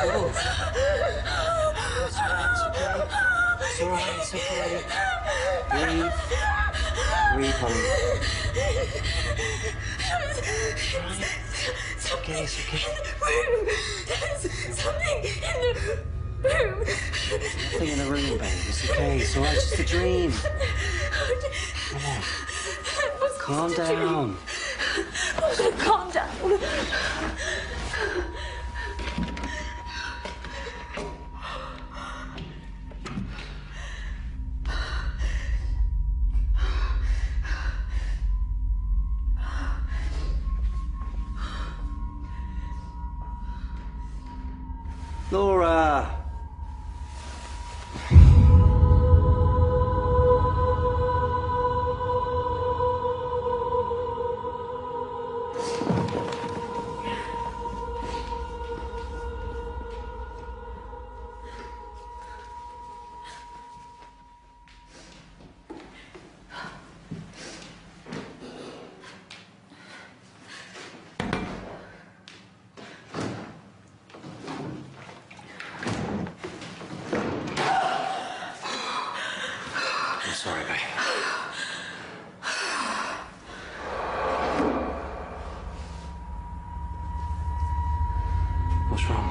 Oh. It's all right, it's okay. Breathe. Breathe, honey. It's okay, it's okay. There's something in the room. There's nothing in the room, babe. It's okay, it's all right, it's just a dream. Come on. Calm down. Calm down. Laura! I'm sorry, babe. What's wrong?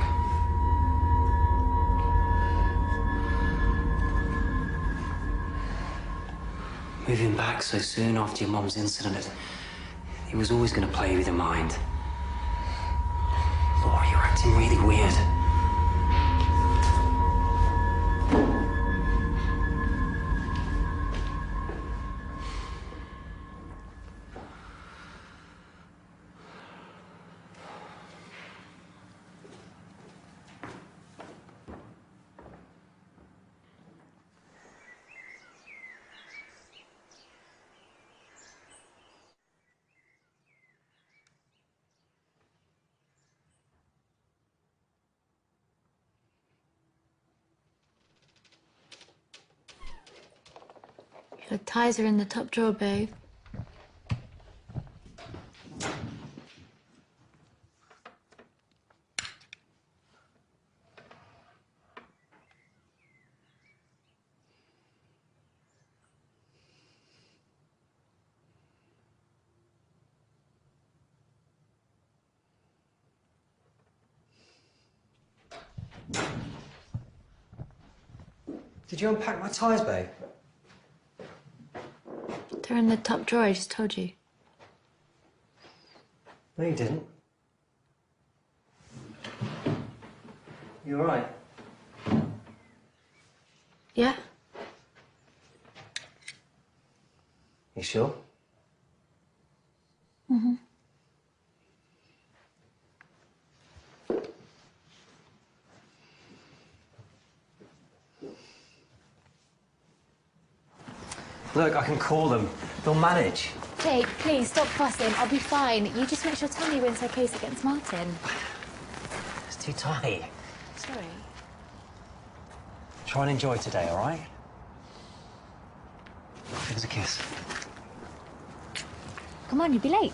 Moving back so soon after your mum's incident, it was always going to play with your mind. Laura, you're acting really weird. Your ties are in the top drawer, babe. Did you unpack my ties, babe? They're in the top drawer, I just told you. No, you didn't. You all right? Yeah? You sure? Mm-hmm. Look, I can call them. They'll manage. Jake, please, stop fussing. I'll be fine. You just make sure to tell me wins her case against Martin. It's too tight. Sorry. Try and enjoy today, all right? Give us a kiss. Come on, you'll be late.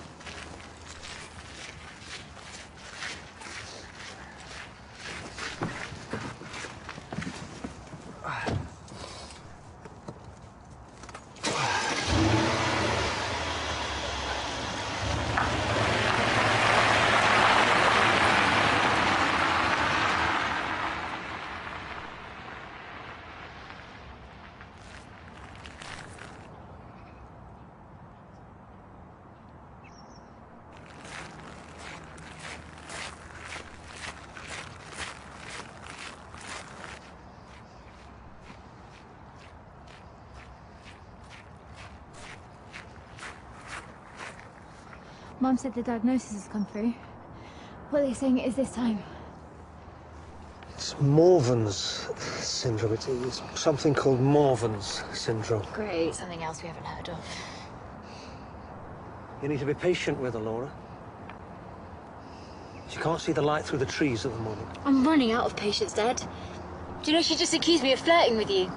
Mum said the diagnosis has come through. What are they saying it is this time? It's Morvan's syndrome. It's something called Morvan's syndrome. Great, something else we haven't heard of. You need to be patient with her, Laura. She can't see the light through the trees at the moment. I'm running out of patience, Dad. Do you know she just accused me of flirting with you?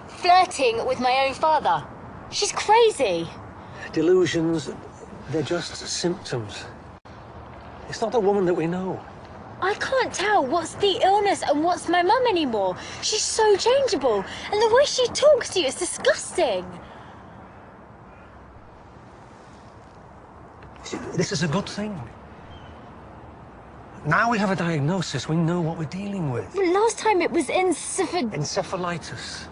Flirting with my own father. She's crazy. Delusions, they're just symptoms. It's not the woman that we know. I can't tell what's the illness and what's my mum anymore. She's so changeable. And the way she talks to you is disgusting. See, this is a good thing. Now we have a diagnosis, we know what we're dealing with. Well, last time it was Encephalitis.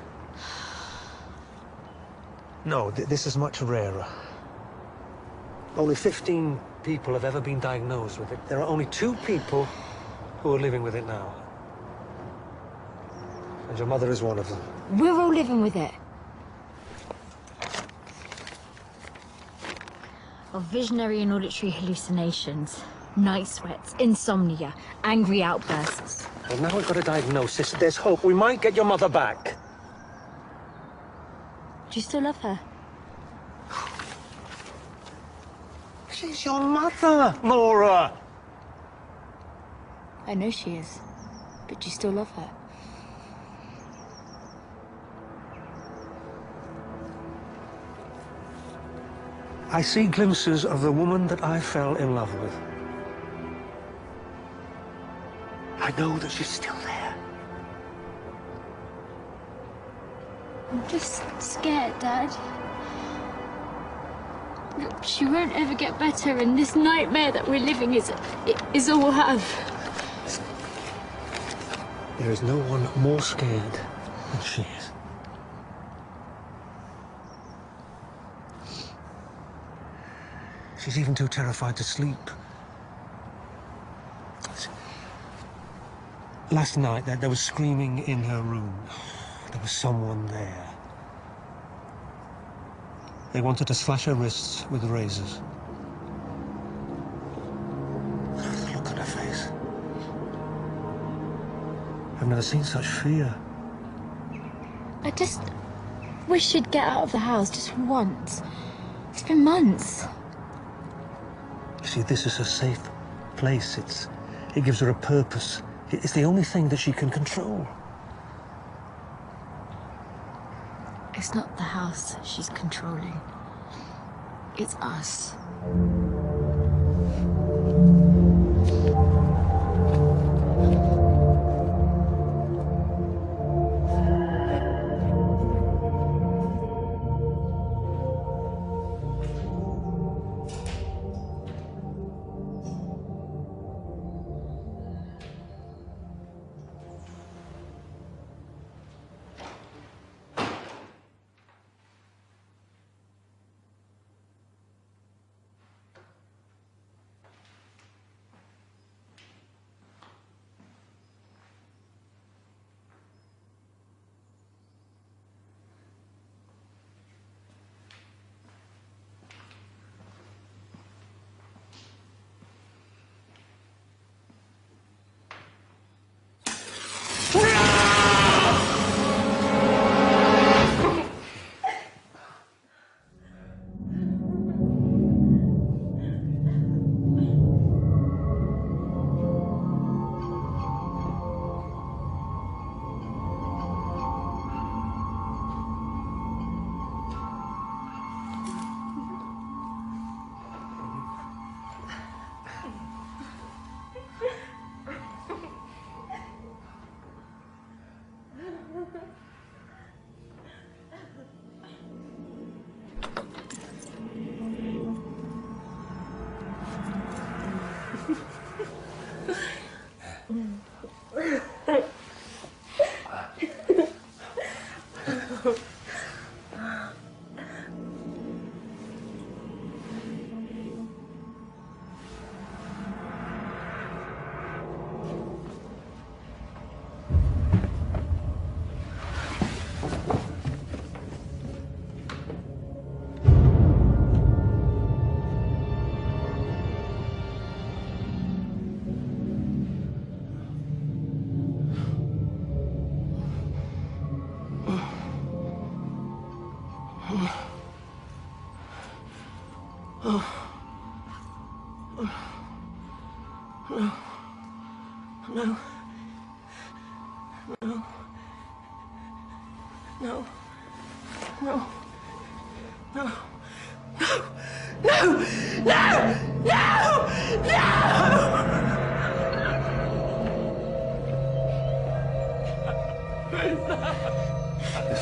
No, this is much rarer. Only 15 people have ever been diagnosed with it. There are only 2 people who are living with it now. And your mother is one of them. We're all living with it. Of visionary and auditory hallucinations, night sweats, insomnia, angry outbursts. Well, now we've got a diagnosis. There's hope. We might get your mother back. Do you still love her? She's your mother, Laura. I know she is, but do you still love her? I see glimpses of the woman that I fell in love with. I know that she's still there. I'm just scared, Dad. Look, she won't ever get better, and this nightmare that we're living is all we'll have. There is no one more scared than she is. She's even too terrified to sleep. Last night, there was screaming in her room. There was someone there. They wanted to slash her wrists with razors. The look on her face. I've never seen such fear. I just wish she'd get out of the house just once. It's been months. You see, this is a safe place. It gives her a purpose. It's the only thing that she can control. It's not the house she's controlling. It's us.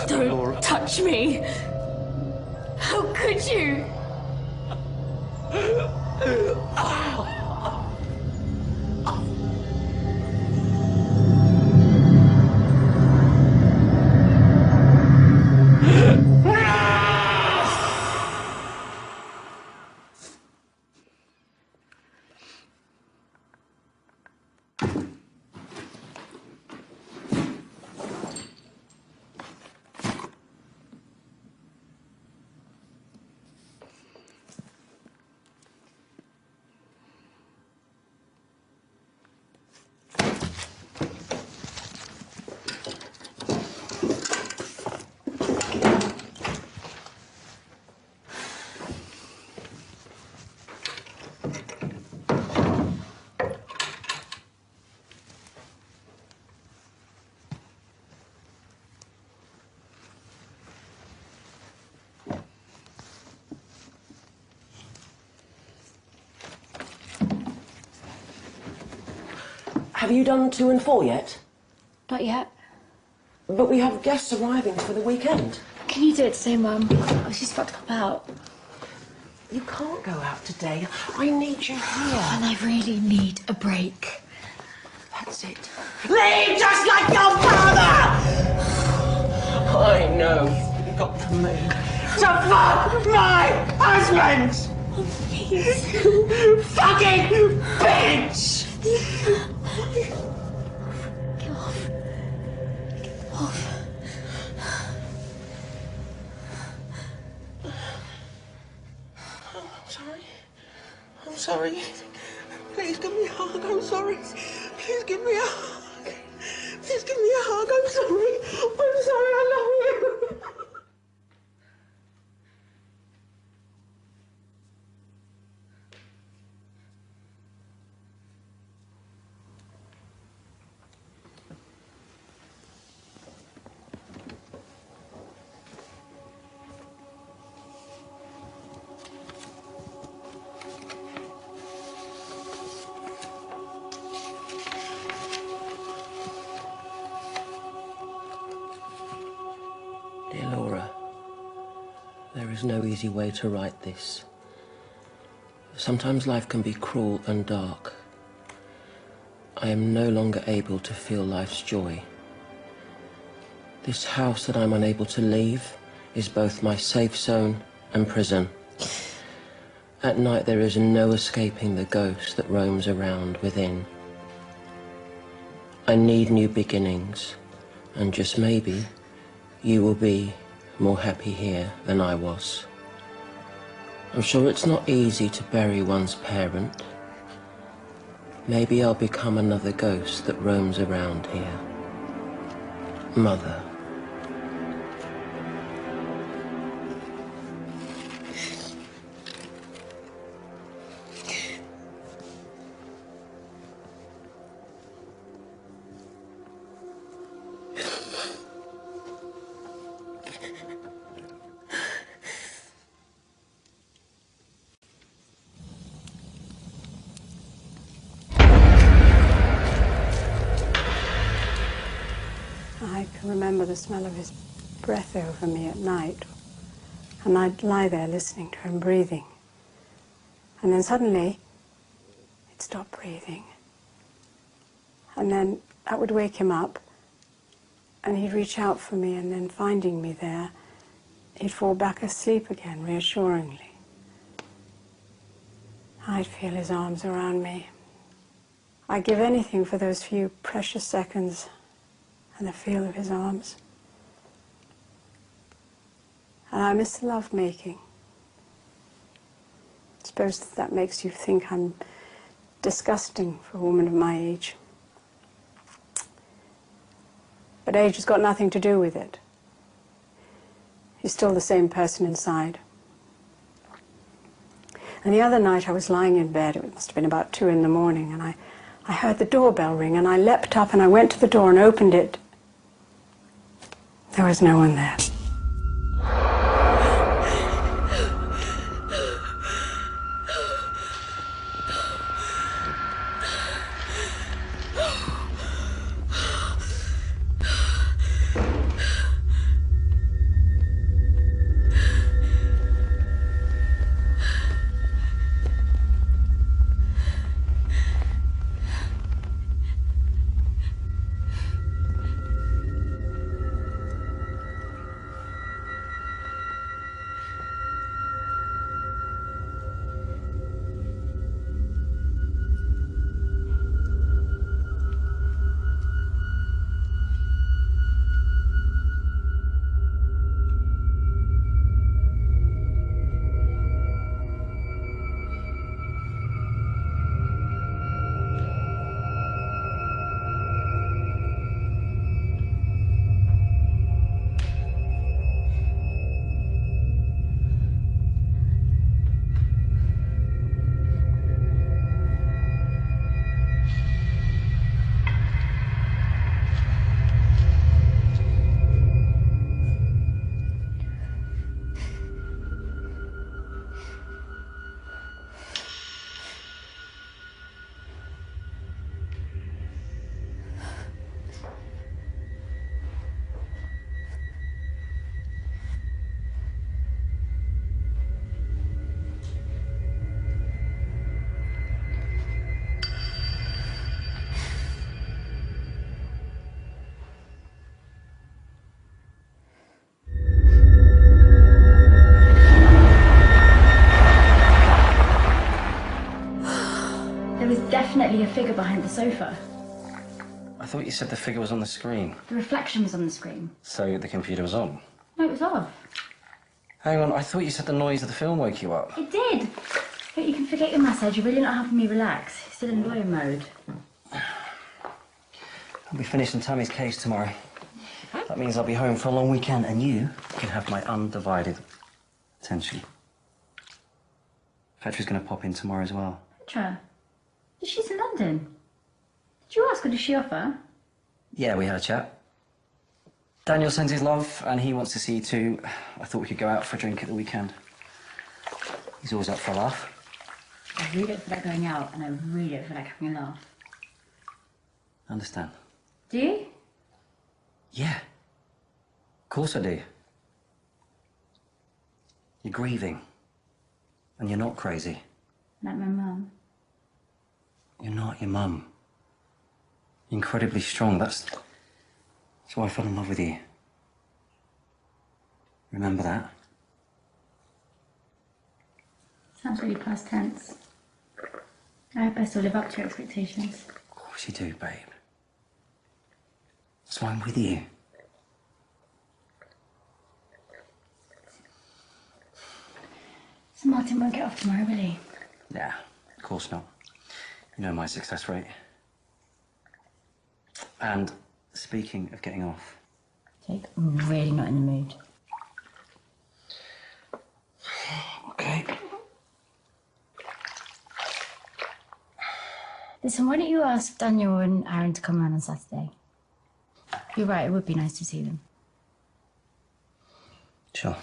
Don't touch me! How could you? Have you done 2 and 4 yet? Not yet. But we have guests arriving for the weekend. Can you do it today, Mum? I was just about to pop out. You can't go out today. I need you here. And I really need a break. That's it. Leave just like your father! I know you've got to move. To fuck my husband! Oh, please. You fucking bitch! Get off. Get off. I'm sorry. Please give me a hug. I'm sorry. Please give me a hug. Please give me a hug. I'm sorry. I'm sorry. I love you. Dear Laura, there is no easy way to write this. Sometimes life can be cruel and dark. I am no longer able to feel life's joy. This house that I'm unable to leave is both my safe zone and prison. At night there is no escaping the ghost that roams around within. I need new beginnings, and just maybe you will be more happy here than I was. I'm sure it's not easy to bury one's parent. Maybe I'll become another ghost that roams around here. Mother. I can remember the smell of his breath over me at night, and I'd lie there listening to him breathing. And then suddenly, he'd stop breathing. And then that would wake him up, and he'd reach out for me, and then finding me there, he'd fall back asleep again, reassuringly. I'd feel his arms around me. I'd give anything for those few precious seconds and the feel of his arms. And I miss the love-making. I suppose that makes you think I'm disgusting for a woman of my age. But age has got nothing to do with it. You're still the same person inside. And the other night I was lying in bed, it must have been about 2 in the morning, and I heard the doorbell ring, and I leapt up and I went to the door and opened it. There was no one there. sofa. I thought you said the figure was on the screen. The reflection was on the screen. So the computer was on? No, it was off. Hang on, I thought you said the noise of the film woke you up. It did. But you can forget your massage. You're really not helping me relax. You're still in lawyer mode. I'll be finishing Tammy's case tomorrow. That means I'll be home for a long weekend, and you can have my undivided attention. Petra's going to pop in tomorrow as well. Petra? She's in London. Did you ask her? Did she offer? Yeah, we had a chat. Daniel sends his love, and he wants to see you too. I thought we could go out for a drink at the weekend. He's always up for a laugh. I really don't feel like going out, and I really don't feel like having a laugh. Understand? Do you? Yeah. Of course I do. You're grieving. And you're not crazy. Like my mum. You're not your mum. You're incredibly strong. That's why I fell in love with you. Remember that? Sounds really past tense. I hope I still live up to your expectations. Of course you do, babe. That's why I'm with you. So Martin won't get off tomorrow, will he? Yeah, of course not. You know my success rate. And speaking of getting off... Jake, I'm really not in the mood. Okay. Listen, why don't you ask Daniel and Aaron to come around on Saturday? You're right, it would be nice to see them. Sure.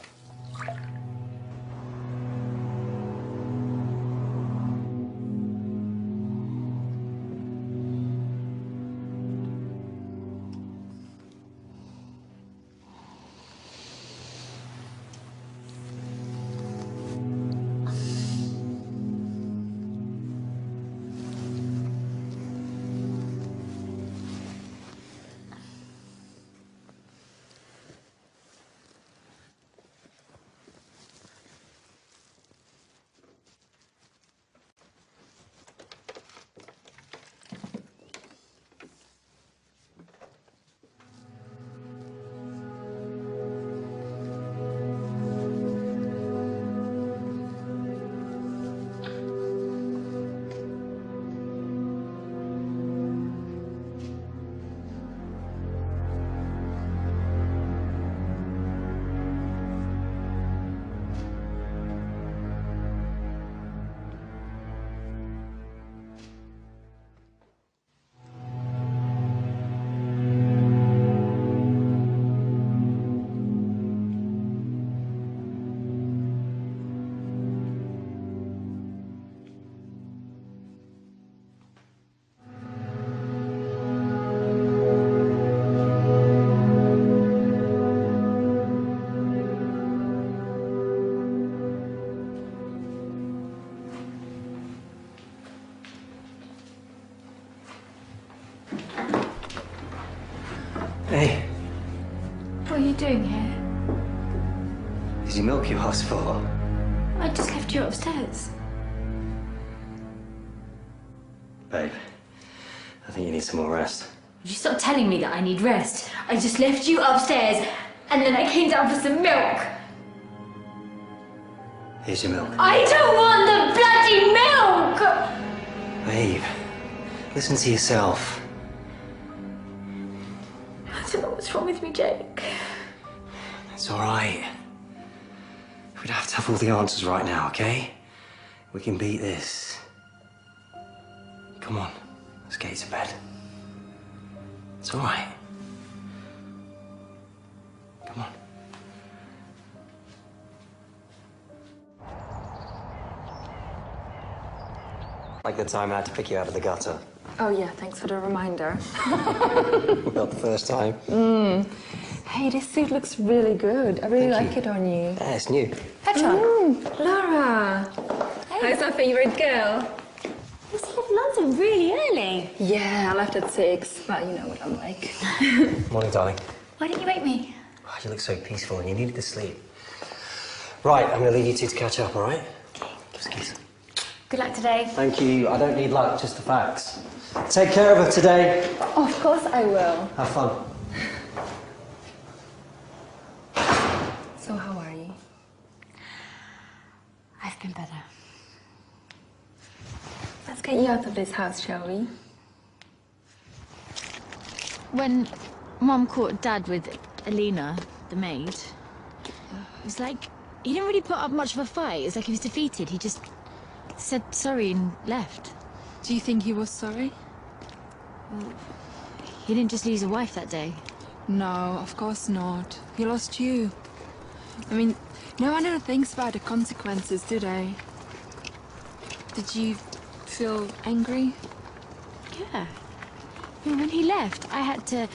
Hey. What are you doing here? Did you milk you asked for? I just left you upstairs. Babe, I think you need some more rest. Would you stop telling me that I need rest? I just left you upstairs, and then I came down for some milk. Here's your milk. I don't want the bloody milk! Babe, listen to yourself. I don't know what's wrong with me, Jake. It's all right. We don't have to have all the answers right now, okay? We can beat this. Come on, let's get you to bed. It's all right. Come on. Like the time I had to pick you out of the gutter. Oh yeah, thanks for the reminder. Not the first time. Hey, this suit looks really good. I really Thank like you. it on you. Yeah, it's new. Petra! Laura! How's our favourite girl? You left London really early. Yeah, I left at 6, but you know what I'm like. Morning, darling. Why didn't you wake me? Oh, you look so peaceful and you needed to sleep. Right, I'm going to leave you two to catch up, all right? Okay. Just kiss. Good luck today. Thank you. I don't need luck, just the facts. Take care of her today. Of course I will. Have fun. So how are you? I've been better. Let's get you out of this house, shall we? When Mum caught Dad with Alina, the maid, it was like he didn't really put up much of a fight. It was like he was defeated. He just said sorry and left. Do you think he was sorry? He didn't just lose a wife that day. No, of course not. He lost you. I mean, no one ever thinks about the consequences, do they? Did you feel angry? Yeah. I mean, when he left, I had to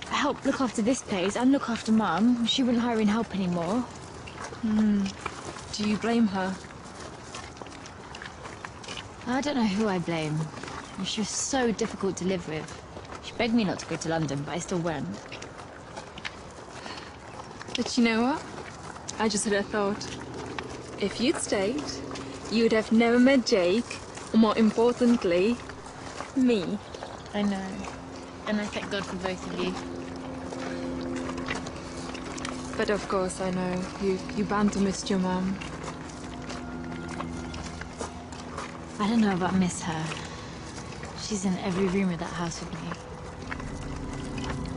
help look after this place and look after Mum. She wouldn't hire in help anymore. Do you blame her? I don't know who I blame. She was so difficult to live with. She begged me not to go to London, but I still went. But you know what? I just had a thought. If you'd stayed, you'd have never met Jake, or more importantly, me. I know. And I thank God for both of you. But of course, I know, you bound to miss your mum. I don't know about miss her. She's in every room of that house with me.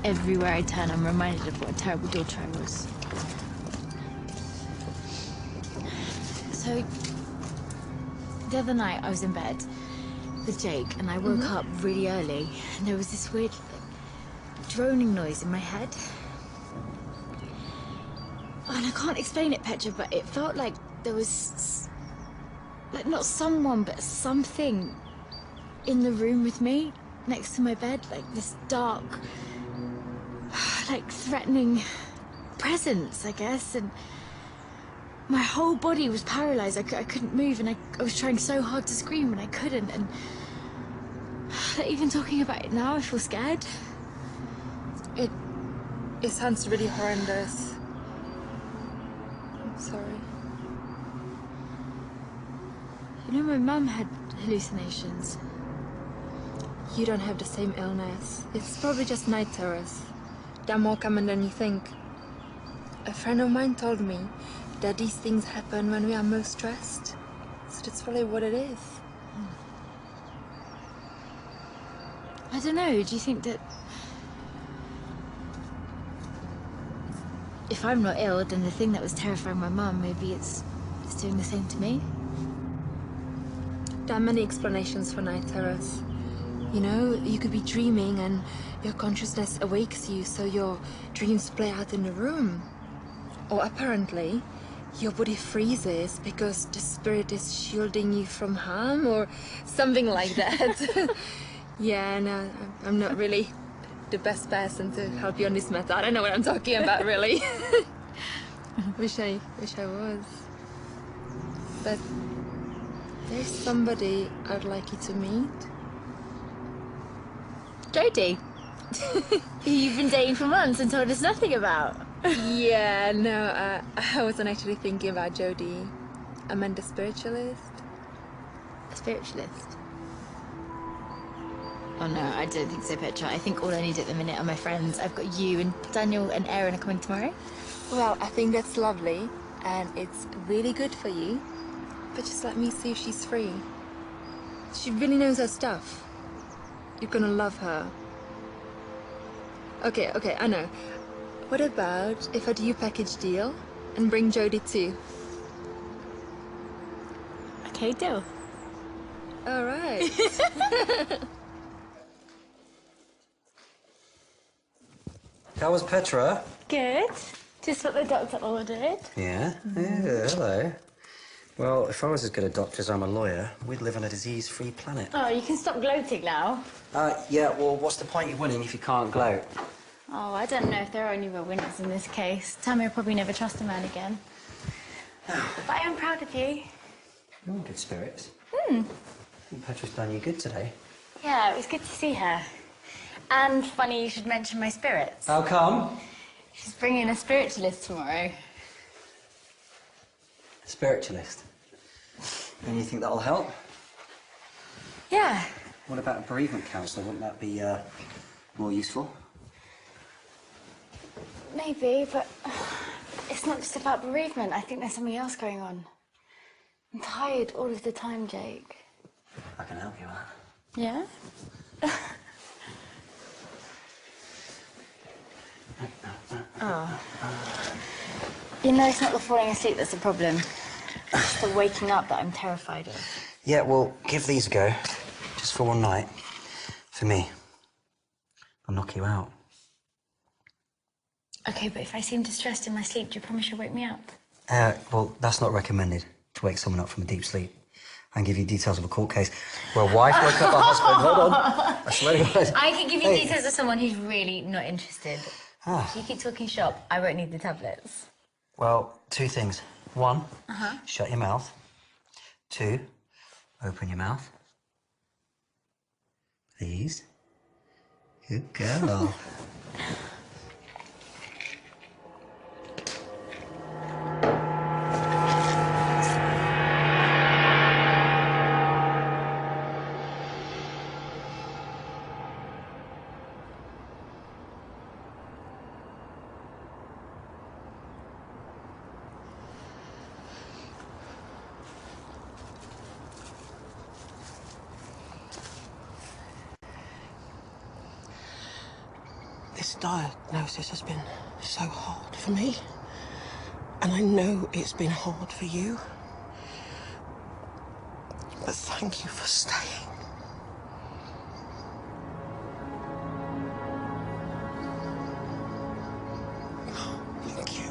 Everywhere I turn, I'm reminded of what a terrible daughter I was. So, the other night I was in bed with Jake and I woke up really early and there was this weird droning noise in my head. And I can't explain it, Petra, but it felt like there was, like, not someone, but something in the room with me, next to my bed, like this dark, like threatening presence, I guess, and my whole body was paralyzed. I couldn't move, and I was trying so hard to scream, and I couldn't, and even talking about it now, I feel scared. It sounds really horrendous. I'm sorry. You know, my mum had hallucinations. You don't have the same illness. It's probably just night terrors. They're more common than you think. A friend of mine told me that these things happen when we are most stressed. So that's probably what it is. I don't know, do you think that if I'm not ill, then the thing that was terrifying my mum, maybe it's doing the same to me? There are many explanations for night terrors. You know, you could be dreaming and your consciousness awakes you, so your dreams play out in the room. Or apparently, your body freezes because the spirit is shielding you from harm, or something like that. Yeah, no, I'm not really the best person to help you on this matter. I don't know what I'm talking about, really. Wish I was. But there's somebody I'd like you to meet. Jodie, who you've been dating for months and told us nothing about. Yeah, no, I wasn't actually thinking about Jodie. I meant the spiritualist. A spiritualist? Oh no, I don't think so, Petra. I think all I need at the minute are my friends. I've got you and Daniel and Aaron are coming tomorrow. Well, I think that's lovely, and it's really good for you. But just let me see if she's free. She really knows her stuff. You're gonna love her. Okay, I know. What about if I do you a package deal and bring Jodie too? Okay, deal. All right. How was Petra? Good. Just what the doctor ordered. Yeah, hello. Well, if I was as good a doctor as I'm a lawyer, we'd live on a disease-free planet. Oh, you can stop gloating now. Yeah, well, what's the point of winning if you can't gloat? Oh, I don't know if there are any real winners in this case. Tammy will probably never trust a man again. But I am proud of you. You're in good spirits. I think Petra's done you good today. Yeah, it was good to see her. And funny you should mention my spirits. How come? She's bringing a spiritualist tomorrow. A spiritualist? And you think that'll help? Yeah. What about a bereavement counsellor? Wouldn't that be more useful? Maybe, but it's not just about bereavement. I think there's something else going on. I'm tired all of the time, Jake. I can help you with that. Yeah? Oh. You know, it's not the falling asleep that's the problem. It's the waking up that I'm terrified of. Yeah, well, give these a go. Just for one night. For me. I'll knock you out. Okay, but if I seem distressed in my sleep, do you promise you'll wake me up? Well, that's not recommended, to wake someone up from a deep sleep. I can give you details of a court case where a wife woke up her husband. Hold on. I swear to God. I can give you details of someone who's really not interested. Ah. If you keep talking shop, I won't need the tablets. Well, two things. One, shut your mouth. Two, open your mouth. Please. Good girl. This diagnosis has been so hard for me. And I know it's been hard for you. But thank you for staying. Thank you.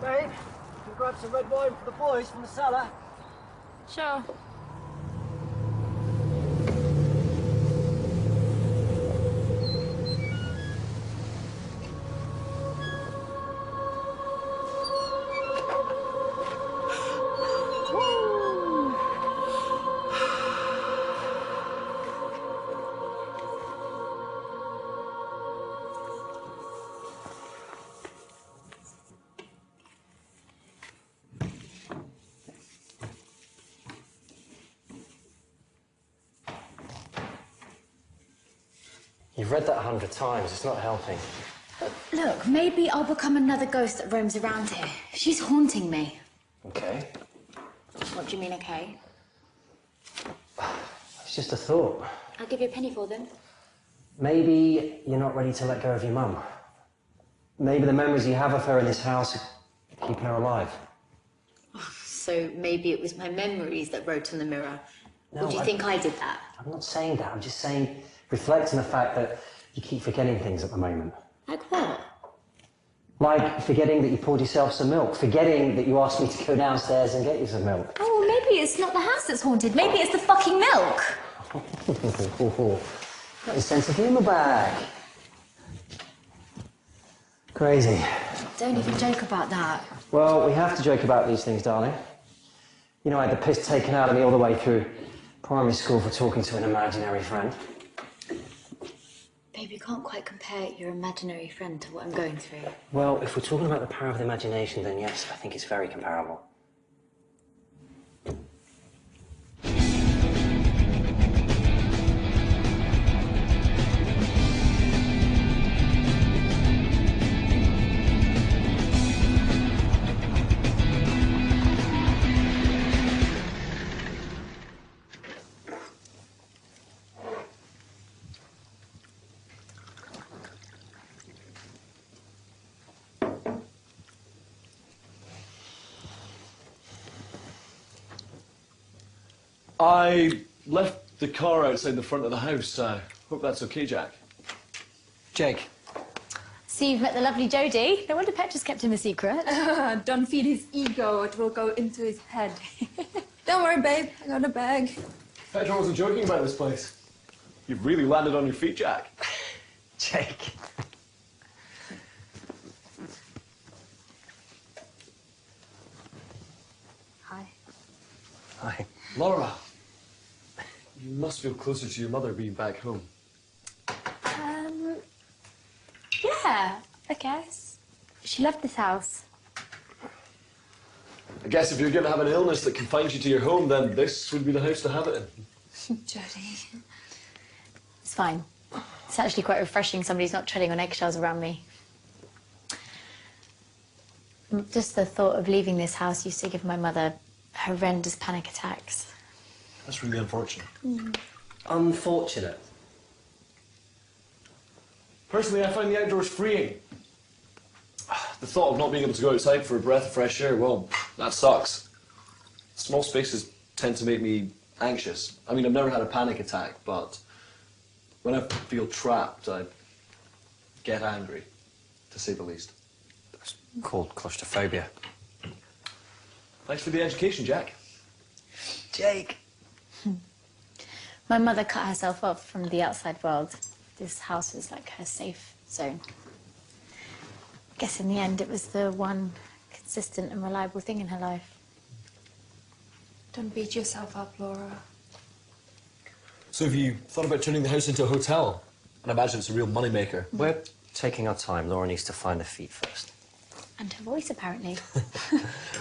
Babe, can grab some red wine for the boys from the cellar. Sure. You've read that 100 times. It's not helping. Look, maybe I'll become another ghost that roams around here. She's haunting me. Okay. What do you mean, okay? It's just a thought. I'll give you a penny for them. Maybe you're not ready to let go of your mum. Maybe the memories you have of her in this house are keeping her alive. So maybe it was my memories that wrote on the mirror. No, or do you think I did that? I'm not saying that. I'm just saying, reflect on the fact that you keep forgetting things at the moment. Like what? Like forgetting that you poured yourself some milk. Forgetting that you asked me to go downstairs and get you some milk. Oh, maybe it's not the house that's haunted. Maybe it's the fucking milk. Got your sense of humour back. Crazy. Don't even joke about that. Well, we have to joke about these things, darling. You know, I had the piss taken out of me all the way through primary school for talking to an imaginary friend. Babe, you can't quite compare your imaginary friend to what I'm going through. Well, if we're talking about the power of the imagination, then yes, I think it's very comparable. I left the car outside the front of the house. Hope that's okay, Jack. Jake. So you've met the lovely Jodie. No wonder Petra's kept him a secret. Don't feed his ego, it will go into his head. Don't worry, babe, I got a bag. Petra wasn't joking about this place. You've really landed on your feet, Jack. Jake. Hi. Hi. Laura, you must feel closer to your mother being back home. Yeah, I guess. She loved this house. I guess if you're going to have an illness that confines you to your home, then this would be the house to have it in. Jodie. It's fine. It's actually quite refreshing somebody's not treading on eggshells around me. Just the thought of leaving this house used to give my mother horrendous panic attacks. That's really unfortunate. Unfortunate. Personally, I find the outdoors freeing. The thought of not being able to go outside for a breath of fresh air, well, that sucks. Small spaces tend to make me anxious. I mean, I've never had a panic attack, but when I feel trapped, I get angry, to say the least. It's called claustrophobia. Thanks for the education, Jack. Jake. My mother cut herself off from the outside world. This house was like her safe zone. I guess in the end it was the one consistent and reliable thing in her life. Don't beat yourself up, Laura. So have you thought about turning the house into a hotel? And I imagine it's a real moneymaker. We're taking our time. Laura needs to find her feet first. And her voice, apparently.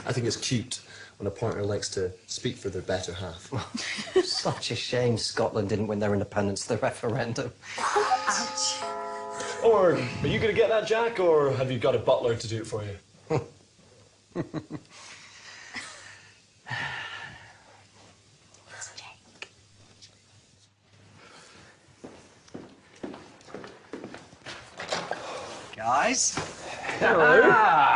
I think it's cute when a partner likes to speak for their better half. Such a shame Scotland didn't win their independence the referendum. Ouch. Or are you going to get that, Jack, or have you got a butler to do it for you? Guys. Hello.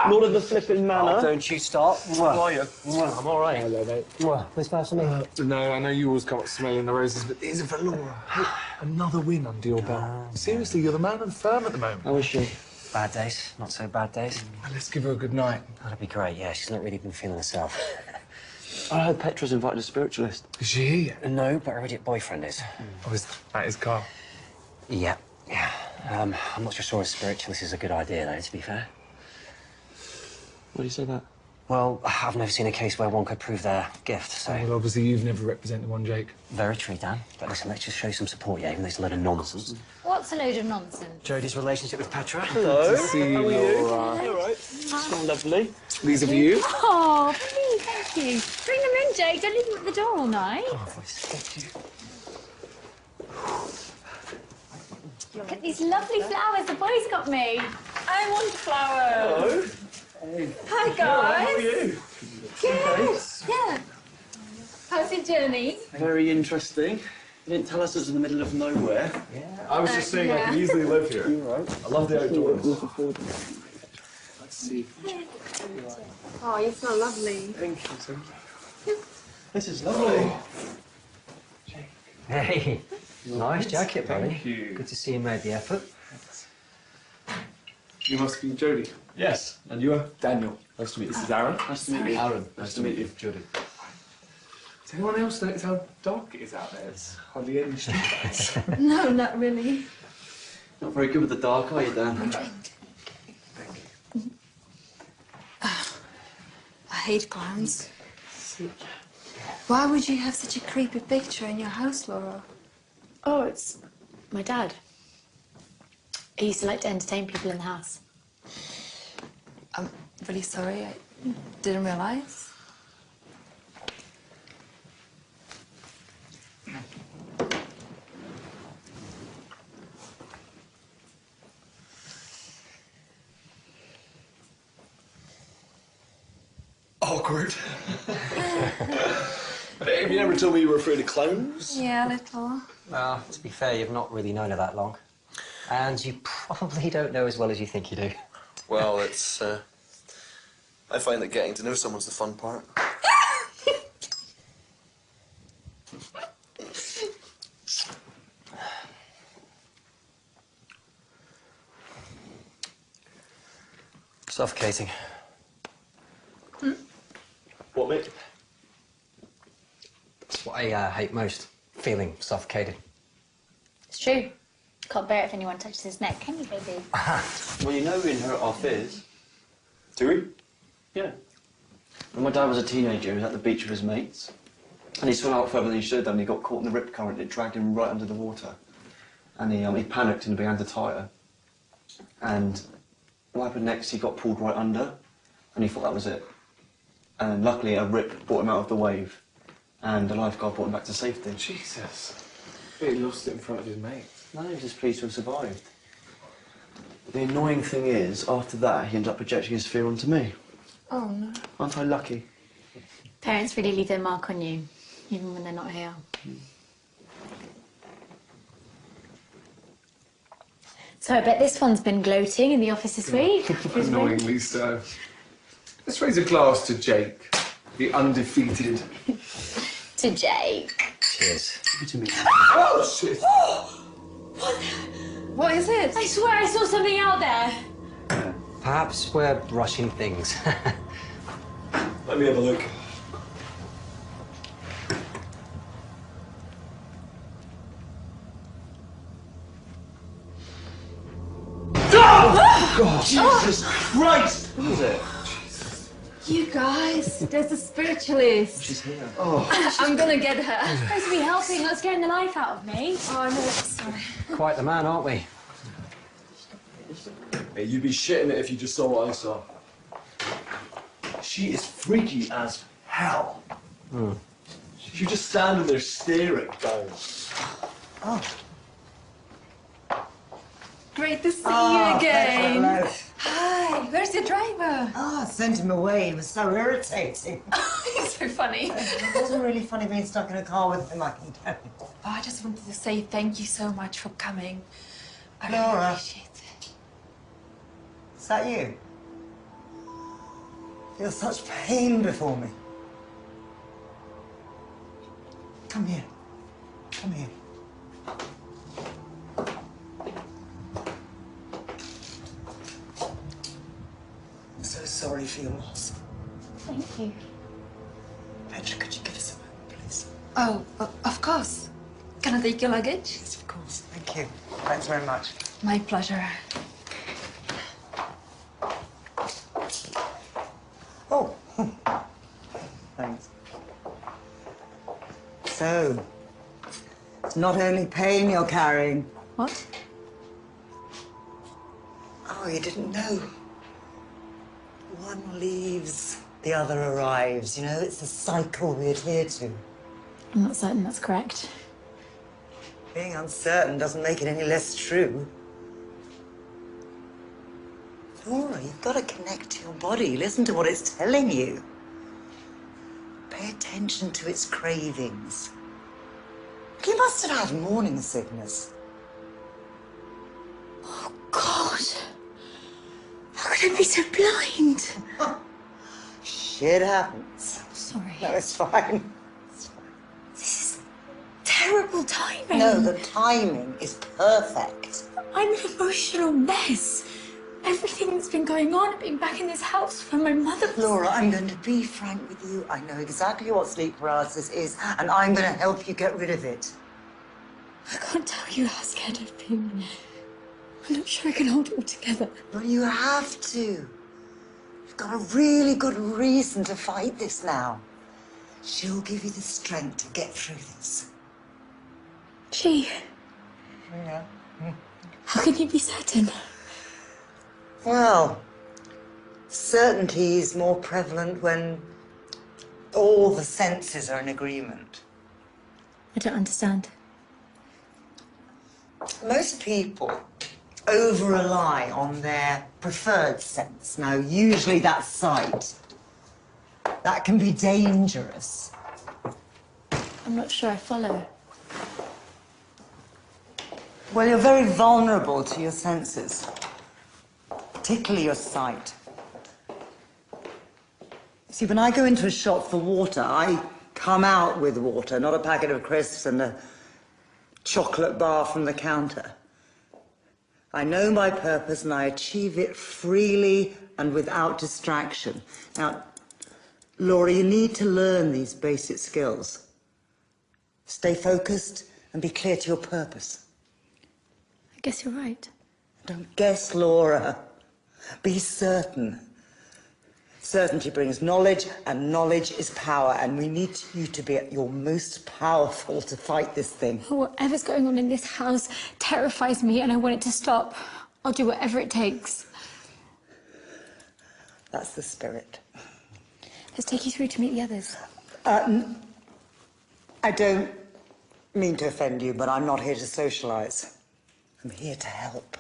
Not in the flipping manner. Oh, don't you start. How are you? I'm all right. Hello, mate. Where's that for me? No, I know you always come up smelling the roses, but these are for Laura. Hey, another win under your belt. Seriously, you're the man of the firm at the moment. How is she? Bad days, not so bad days. Let's give her a good night. That'd be great, yeah. She's not really been feeling herself. I heard Petra's invited a spiritualist. Is she here yet? No, but her idiot boyfriend is. Oh, that is Carl. Yeah, yeah. I'm not so sure a spiritualist is a good idea, though, to be fair. Why do you say that? Well, I've never seen a case where one could prove their gift, so... Well, obviously you've never represented one, Jake. Very true, Dan. But listen, let's just show some support, yeah, even though it's a load of nonsense. What's a load of nonsense? Jodie's relationship with Petra. Hello. Good to see you, How are Laura. you? All right. So lovely. These are for you. Oh, please, thank you. Bring them in, Jake. Don't leave them at the door all night. Oh, thank you. Look at these lovely flowers the boys got me. I want flowers. Hello. Hi, guys. How are you? Good. Yeah. How's your journey? Very interesting. You didn't tell us it was in the middle of nowhere. Yeah. I was just saying I could easily live here. You're right. I love the outdoors. Let's see. Oh, you smell lovely. Thank you. This is lovely. Hey, nice jacket, buddy. Thank you. Good to see you made the effort. You must be Jodie. Yes. And you are? Daniel. Nice to meet you. This is Aaron. Nice to meet you. Aaron. Nice to meet you. Jodie. Does anyone else notice how dark it is out there? It's hardly any street lights. No, not really. Not very good with the dark, are you, Dan? hate clowns. Why would you have such a creepy picture in your house, Laura? Oh, it's my dad. He used to like to entertain people in the house. I'm really sorry. I didn't realize. Awkward. Babe, you never told me you were afraid of clowns. Yeah, a little. Well, to be fair, you've not really known her that long. And you probably don't know as well as you think you do. Well, it's, I find that getting to know someone's the fun part. Suffocating. What, mate? That's what I hate most. Feeling suffocated. It's true. Can't bear it if anyone touches his neck, can you, baby? Well, you know we inherit our fears. Do we? Yeah. When my dad was a teenager, he was at the beach with his mates. And he swam out further than he should have done. He got caught in the rip current. It dragged him right under the water. And he panicked and began to tire. And what happened next, he got pulled right under. And he thought that was it. And luckily, a rip brought him out of the wave. And the lifeguard brought him back to safety. Jesus. He lost it in front of his mate. No, he was just pleased to have survived. But the annoying thing is, after that, he ended up projecting his fear onto me. Oh, no. Aren't I lucky? Parents really leave their mark on you, even when they're not here. So I bet this one's been gloating in the office this week. Annoyingly so. Let's raise a glass to Jake, the undefeated. To Jake. Cheers. To me. Oh, shit! What is it? I swear I saw something out there. Perhaps we're rushing things. Let me have a look. God, Jesus Christ! What was it? You guys, there's a spiritualist. She's here. Oh. I'm gonna get her. I'm supposed to be helping, not scaring the life out of me. Oh, no, sorry. Quite the man, aren't we? Hey, you'd be shitting it if you just saw what I saw. She is freaky as hell. She's just standing there staring down. Oh. Great to see you again. Hello. Hi, where's your driver? Oh, I sent him away. He was so irritating. It's so funny. It wasn't really funny being stuck in a car with him, I can tell you. Oh, I just wanted to say thank you so much for coming. I really Laura. appreciate it. Is that you? Feel such pain before me. Come here. Come here. I'm so sorry for your loss. Thank you. Petra, could you give us a moment, please? Oh, of course. Can I take your luggage? Yes, of course. Thank you. Thanks very much. My pleasure. Oh. Thanks. So, it's not only pain you're carrying. What? Oh, you didn't know. One leaves, the other arrives. You know, it's a cycle we adhere to. I'm not certain that's correct. Being uncertain doesn't make it any less true. Laura, you've got to connect to your body. Listen to what it's telling you. Pay attention to its cravings. You must have had morning sickness. Oh, God. How could I be so blind? Shit happens. Sorry. No, it's fine. It's fine. This is terrible timing. No, the timing is perfect. I'm an emotional mess. Everything that's been going on, being back in this house when my mother was... Laura, I'm going to be frank with you. I know exactly what sleep paralysis is, and I'm going to help you get rid of it. I can't tell you how scared I've been. I'm not sure I can hold it all together. Well, you have to. You've got a really good reason to fight this now. She'll give you the strength to get through this. She? Yeah. How can you be certain? Well, certainty is more prevalent when all the senses are in agreement. I don't understand. Most people over-rely on their preferred sense. Now, usually that's sight. That can be dangerous. I'm not sure I follow. Well, you're very vulnerable to your senses, particularly your sight. See, when I go into a shop for water, I come out with water, not a packet of crisps and a chocolate bar from the counter. I know my purpose and I achieve it freely and without distraction. Now, Laura, you need to learn these basic skills. Stay focused and be clear to your purpose. I guess you're right. Don't guess, Laura. Be certain. Certainty brings knowledge, and knowledge is power, and we need you to be at your most powerful to fight this thing. Whatever's going on in this house terrifies me, and I want it to stop. I'll do whatever it takes. That's the spirit. Let's take you through to meet the others. I don't mean to offend you, but I'm not here to socialise. I'm here to help.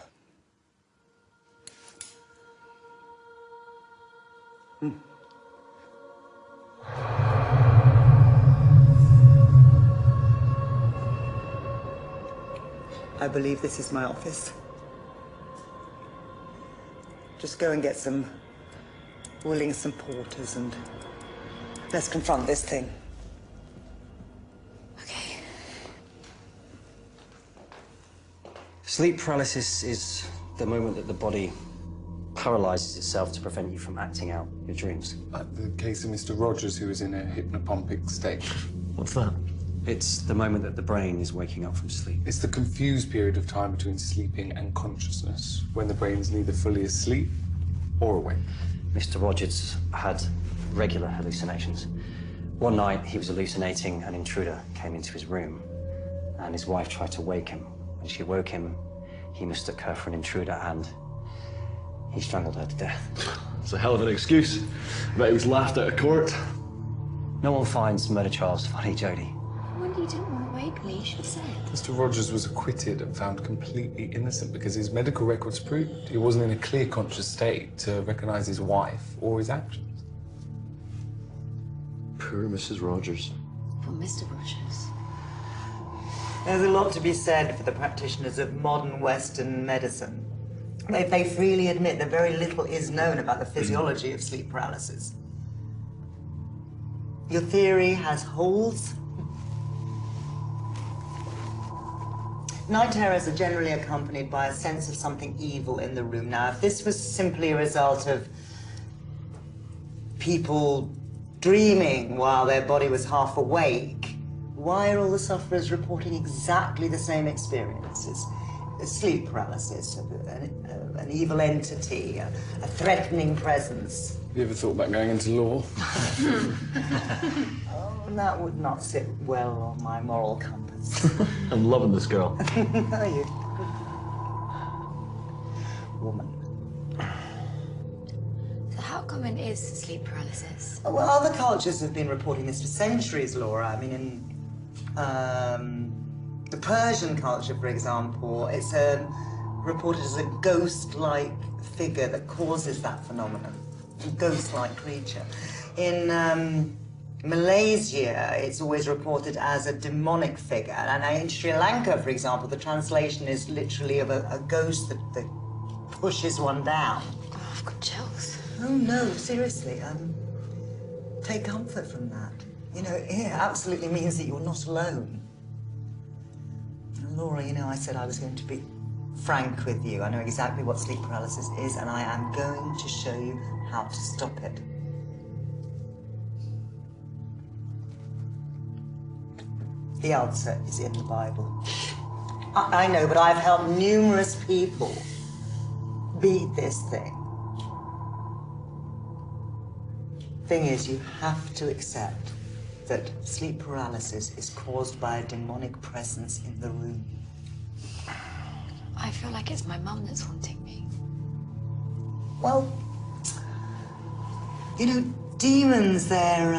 I believe this is my office. Just go and get some Willingson porters and let's confront this thing. Okay. Sleep paralysis is the moment that the body paralyzes itself to prevent you from acting out your dreams. The case of Mr. Rogers, who was in a hypnopompic state. What's that? It's the moment that the brain is waking up from sleep. It's the confused period of time between sleeping and consciousness, when the brain is neither fully asleep or awake. Mr. Rogers had regular hallucinations. One night, he was hallucinating, an intruder came into his room, and his wife tried to wake him. When she woke him, he mistook her for an intruder, and he strangled her to death. It's a hell of an excuse. But he was laughed out of court. No one finds murder trials funny, Jodie. When you didn't want to wake me, you should have said. Mr. Rogers was acquitted and found completely innocent because his medical records proved he wasn't in a clear conscious state to recognise his wife or his actions. Poor Mrs. Rogers. Poor Mr. Rogers. There's a lot to be said for the practitioners of modern Western medicine. They freely admit that very little is known about the physiology of sleep paralysis. Your theory has holes. Night terrors are generally accompanied by a sense of something evil in the room. Now, if this was simply a result of people dreaming while their body was half awake, why are all the sufferers reporting exactly the same experiences? Sleep paralysis, an evil entity, a threatening presence. Have you ever thought about going into law? Oh, that would not sit well on my moral compass. I'm loving this girl. Are you? Woman. So how common is sleep paralysis? Well, other cultures have been reporting this for centuries, Laura. I mean, in the Persian culture, for example, it's reported as a ghost-like figure that causes that phenomenon. A ghost-like creature. In Malaysia, it's always reported as a demonic figure. And in Sri Lanka, for example, the translation is literally of a ghost that pushes one down. Oh, I've got chills. Oh, no, seriously. Take comfort from that. You know, it absolutely means that you're not alone. And Laura, you know, I said I was going to be frank with you. I know exactly what sleep paralysis is, and I am going to show you how to stop it. The answer is in the Bible. I know, but I've helped numerous people beat this thing. thing is, you have to accept that sleep paralysis is caused by a demonic presence in the room. I feel like it's my mum that's haunting me. Well, you know, demons, they're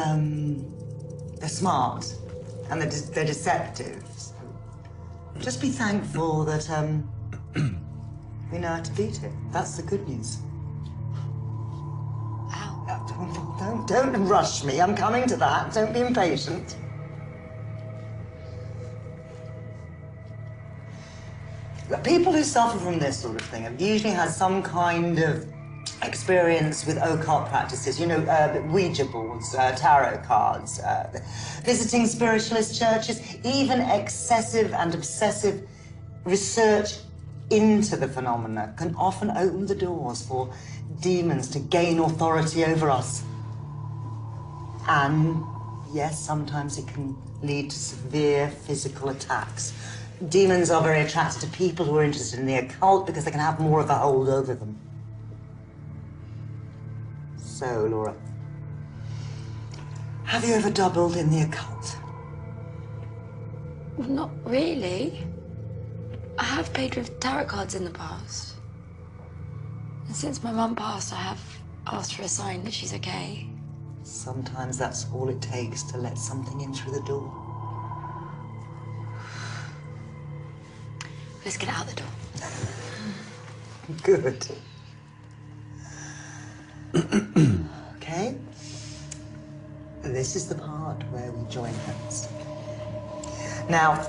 smart and they're deceptive. So just be thankful that we know how to beat it. That's the good news. Don't rush me. I'm coming to that. Don't be impatient. People who suffer from this sort of thing have usually had some kind of experience with occult practices, you know, Ouija boards, tarot cards, visiting spiritualist churches, even excessive and obsessive research into the phenomena can often open the doors for demons to gain authority over us. And yes, sometimes it can lead to severe physical attacks. Demons are very attracted to people who are interested in the occult because they can have more of a hold over them. So, Laura, have you ever dabbled in the occult? Well, not really. I have played with tarot cards in the past. And since my mum passed, I have asked for a sign that she's okay. Sometimes that's all it takes to let something in through the door. Let's get out the door. Good. Okay. This is the part where we join hands. Now,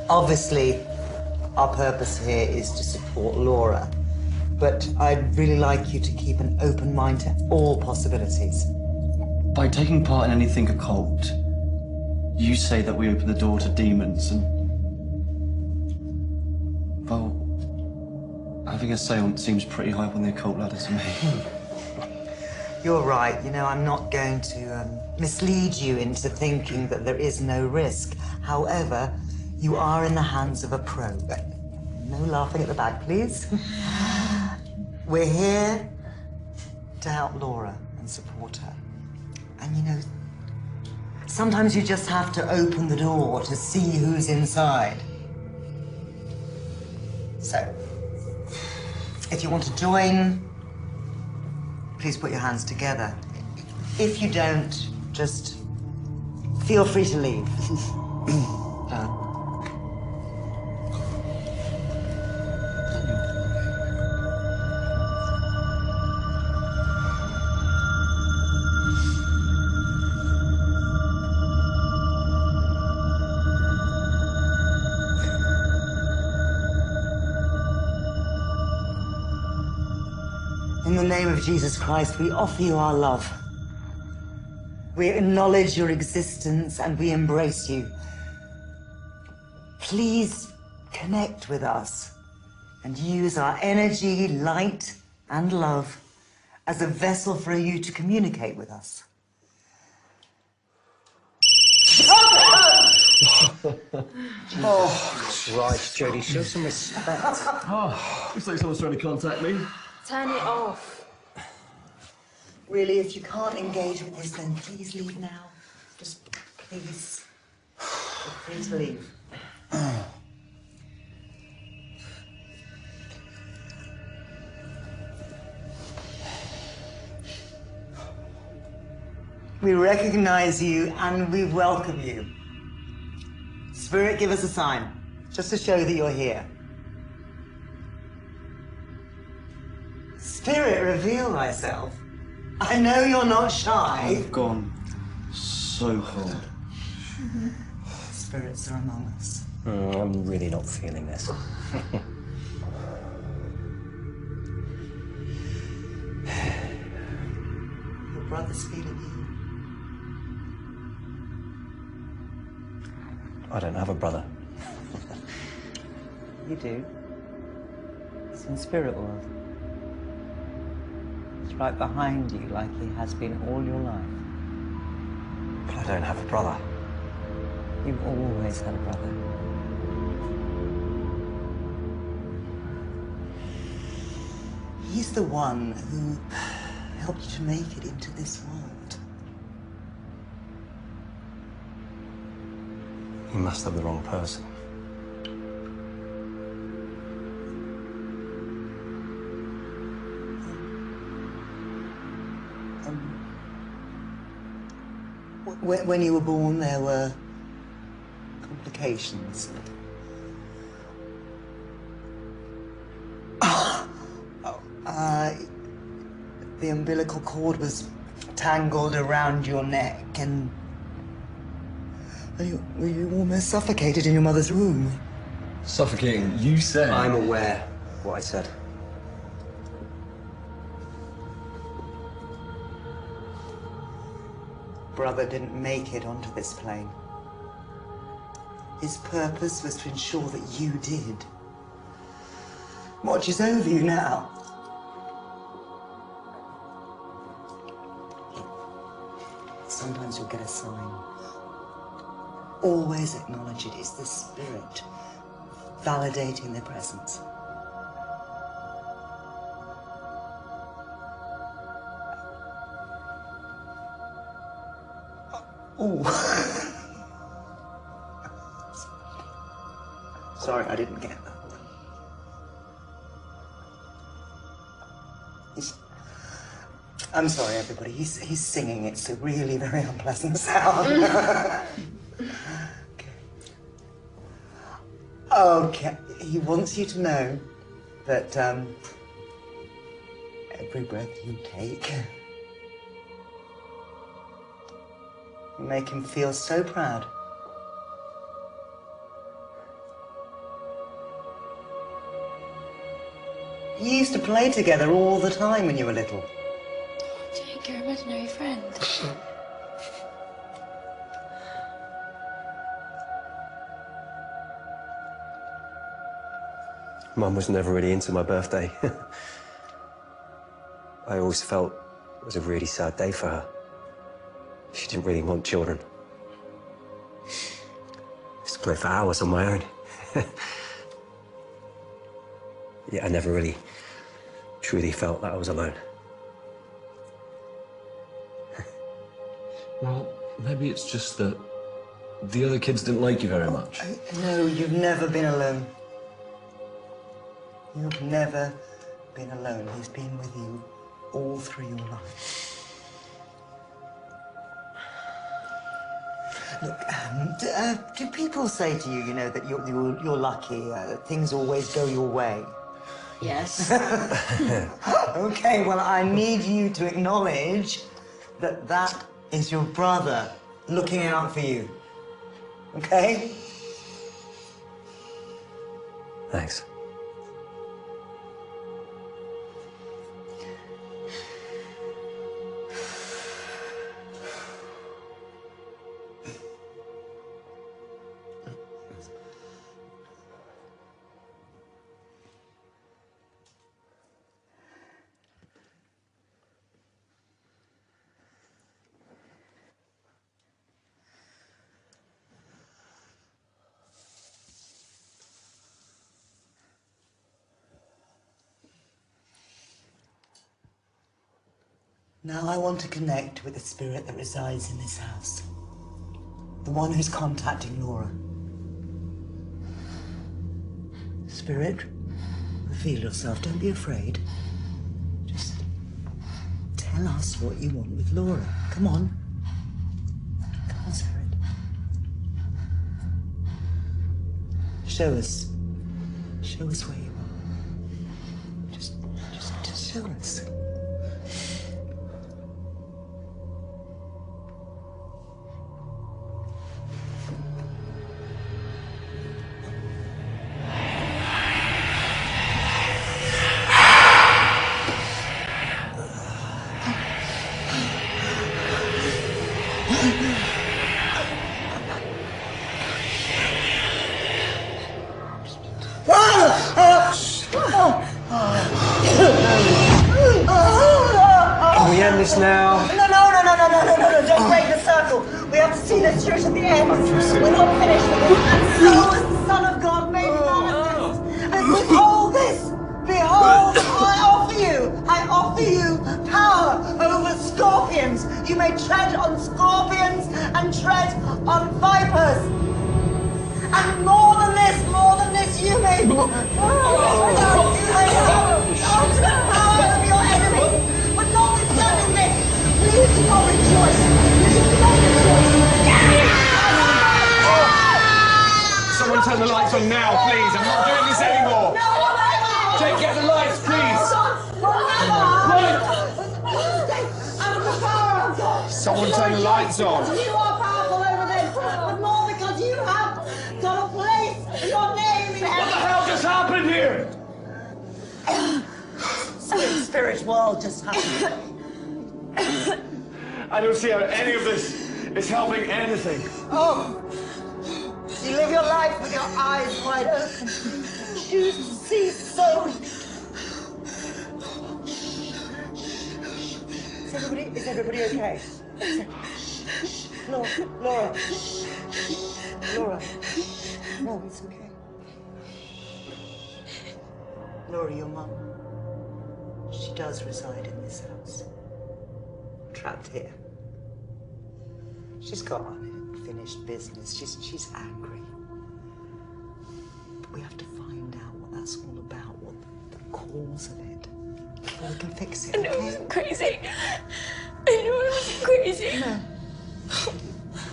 obviously, our purpose here is to support Laura, but I'd really like you to keep an open mind to all possibilities. By taking part in anything occult, you say that we open the door to demons and... well, having a seance seems pretty high on the occult ladder to me. You're right. You know, I'm not going to mislead you into thinking that there is no risk. However, you are in the hands of a pro. No laughing at the back, please. We're here to help Laura and support her. And, you know, sometimes you just have to open the door to see who's inside. So, if you want to join, please put your hands together. If you don't, just feel free to leave. In the name of Jesus Christ, we offer you our love. We acknowledge your existence and we embrace you. Please connect with us and use our energy, light, and love as a vessel for you to communicate with us. Oh, Christ, Jodie, show some respect. Oh, looks like someone's trying to contact me. Turn it off. Really, if you can't engage with this, then please leave now. Just please, feel free to leave. We recognize you and we welcome you. Spirit, give us a sign, just to show that you're here. Spirit, reveal thyself. I know you're not shy. I've gone so cold. Spirits are among us. I'm really not feeling this. Your brother's feeling you. I don't have a brother. You do. He's in spirit world. He's right behind you like he has been all your life. But I don't have a brother. You've always had a brother. He's the one who helped you to make it into this world. You must have the wrong person. When you were born, there were complications. The umbilical cord was tangled around your neck, and were you almost suffocated in your mother's womb? Suffocating, you said? I'm aware of what I said. Brother didn't make it onto this plane. His purpose was to ensure that you did. Watch is over you now. Sometimes you'll get a sign. Always acknowledge it is the spirit validating their presence. Oh. Sorry, I didn't get that. I'm sorry, everybody. He's singing. It's a really very unpleasant sound. Okay. He wants you to know that every breath you take, you make him feel so proud. You used to play together all the time when you were little. Jake, your imaginary friend. Mum was never really into my birthday. I always felt it was a really sad day for her. She didn't really want children. I used to play for hours on my own. Yeah, I never really truly felt that I was alone. Well, maybe it's just that the other kids didn't like you very much. No, you've never been alone. You've never been alone. He's been with you all through your life. Look, do people say to you, that you're lucky, that things always go your way? Yes. Okay, well, I need you to acknowledge that that is your brother looking out for you. Okay? Thanks. Now I want to connect with the spirit that resides in this house. The one who's contacting Laura. Spirit, reveal yourself. Don't be afraid. Just tell us what you want with Laura. Come on. Come on, Spirit. Show us. Show us where you are. Just show us. Can we end this now? No, don't break the circle. We have to see this church at the end. We're not finished. And so is the Son of God made manifest. And behold this. Behold, I offer you power Someone turn the lights on now, please. I'm not doing this anymore. Jake, get the lights, please. Someone turn the lights on. You are powerful over this, but more because you have got a place, your name in heaven. What the hell just happened here? Spirit world just happened. I don't see how any of this is helping anything. Oh, you live your life with your eyes wide open. Choose to see so. Is everybody okay? Laura. No, it's okay. Laura, your mum. She does reside in this house. Trapped here. She's got unfinished business. She's angry. But we have to find out what that's all about, what the cause of it. Before we can fix it, I know I wasn't crazy. I know I wasn't crazy. No.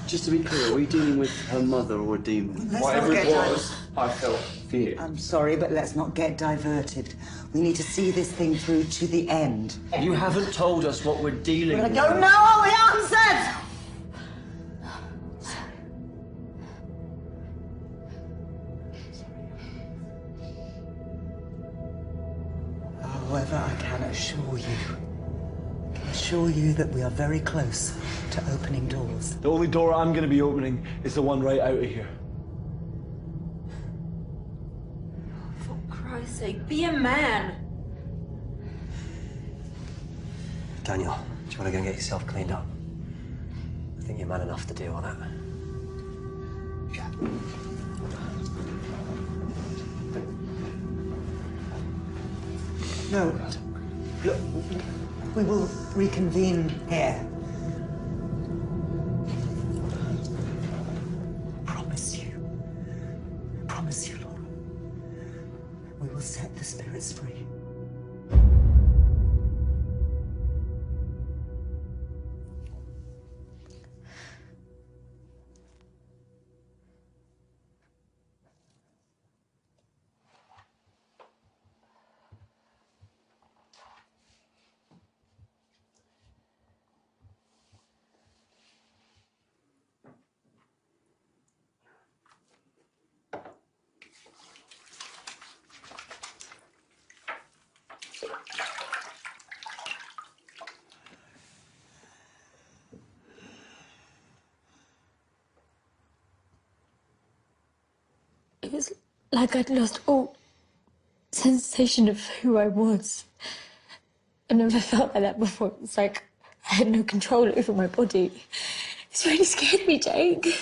Just to be clear, are we dealing with her mother or a demon? Whatever it was, I felt fear. I'm sorry, but let's not get diverted. We need to see this thing through to the end. You haven't told us what we're dealing with. I don't know all the answers! However, I can assure you that we are very close to opening doors. The only door I'm going to be opening is the one right out of here. For Christ's sake, be a man. Daniel, do you want to go and get yourself cleaned up? I think you're man enough to deal with that. No. Look, we will reconvene here. Promise you, Laura. We will set the spirits free. It was like I'd lost all sensation of who I was. I never felt like that before. It's like I had no control over my body. It's really scared me, Jake.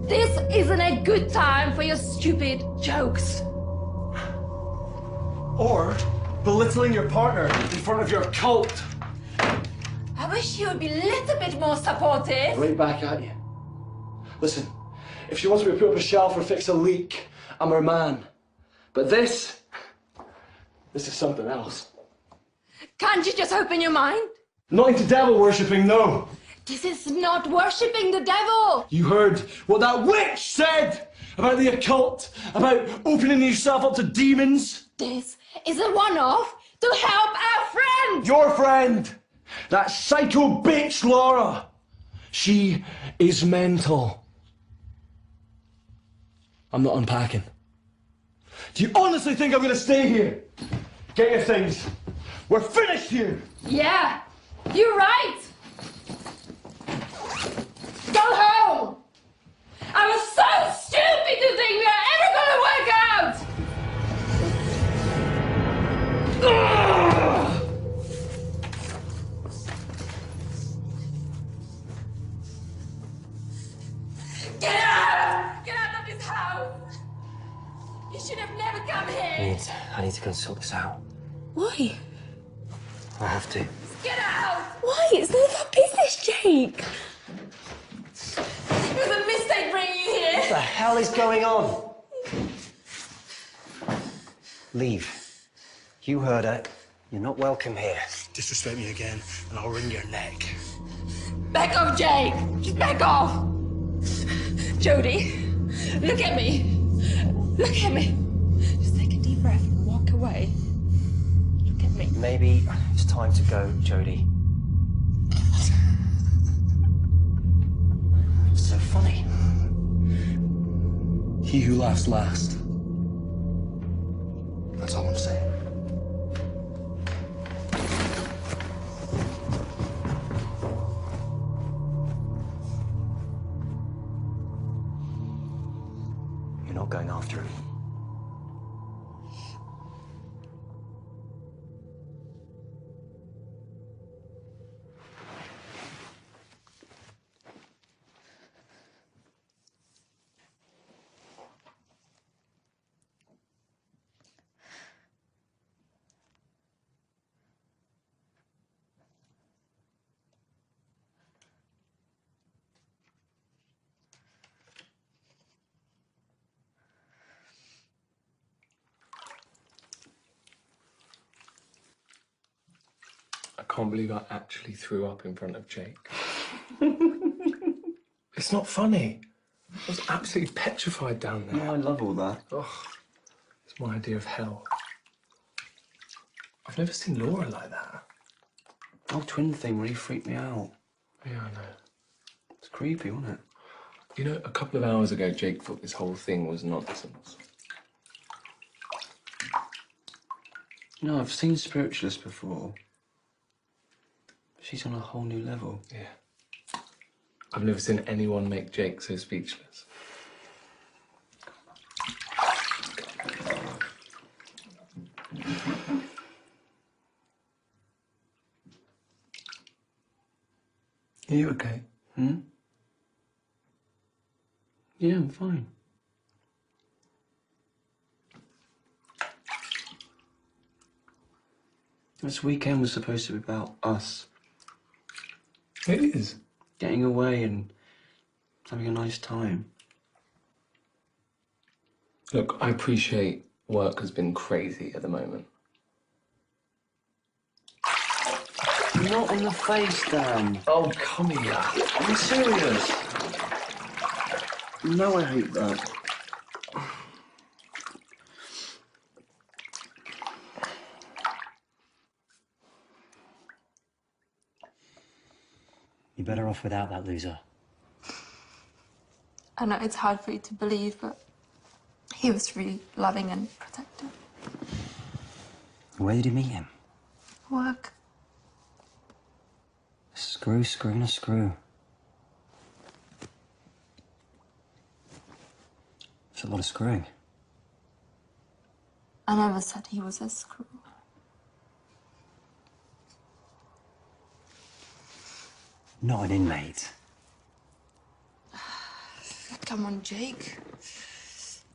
This isn't a good time for your stupid jokes. Or belittling your partner in front of your cult. I wish you would be a little bit more supportive. Right back at you. Listen, if she wants me to put up a shelf or fix a leak, I'm her man. But this is something else. Can't you just open your mind? Not into devil worshipping, no. This is not worshipping the devil. You heard what that witch said about the occult, about opening yourself up to demons. This is a one-off to help our friend. Your friend, that psycho bitch Laura. She is mental. I'm not unpacking. Do you honestly think I'm going to stay here? Get your things. We're finished here. Yeah, you're right. Go home. I was so stupid to think we are ever going to work out. I need to go and sort this out. Why? I have to. Get out! Why? It's none of our business, Jake. It was a mistake bringing you here. What the hell is going on? Leave. You heard her. You're not welcome here. Disrespect me again, and I'll wring your neck. Back off, Jake. Just back off. Jodie, look at me. Look at me. Just take a deep breath and walk away. Look at me. Maybe it's time to go, Jodie. It's so funny. He who laughs last. That's all I'm saying. You're not going after him. I can't believe I actually threw up in front of Jake. It's not funny. I was absolutely petrified down there. No, I love all that. Oh, it's my idea of hell. I've never seen Laura like that. The whole twin thing really freaked me out. Yeah, I know. It's creepy, wasn't it? You know, a couple of hours ago, Jake thought this whole thing was nonsense. You know, I've seen spiritualists before. She's on a whole new level. Yeah. I've never seen anyone make Jake so speechless. Are you okay? Hmm? Yeah, I'm fine. This weekend was supposed to be about us. It is. Getting away and having a nice time. Look, I appreciate work has been crazy at the moment. Not in the face, Dan. Oh, come here. I'm serious. No, I hate that. You're better off without that loser. I know it's hard for you to believe, but he was really loving and protective. Where did you meet him? Work. Screw, screwing a screw. It's a lot of screwing. I never said he was a screw. Not an inmate. Come on, Jake.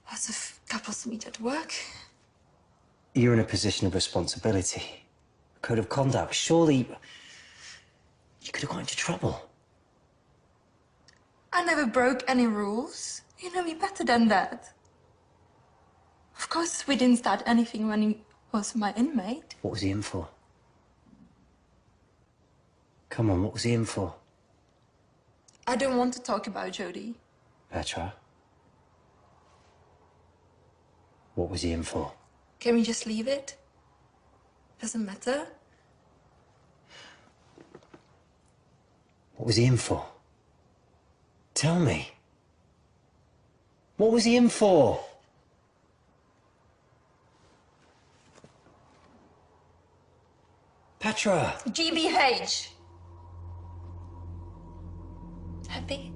Lots of couples meet at work. You're in a position of responsibility. A code of conduct. Surely you could have got into trouble. I never broke any rules. You know me better than that. Of course, we didn't start anything when he was my inmate. What was he in for? Come on, what was he in for? I don't want to talk about Jodie. Petra? What was he in for? Can we just leave it? Doesn't matter. What was he in for? Tell me. What was he in for? Petra! GBH. Happy?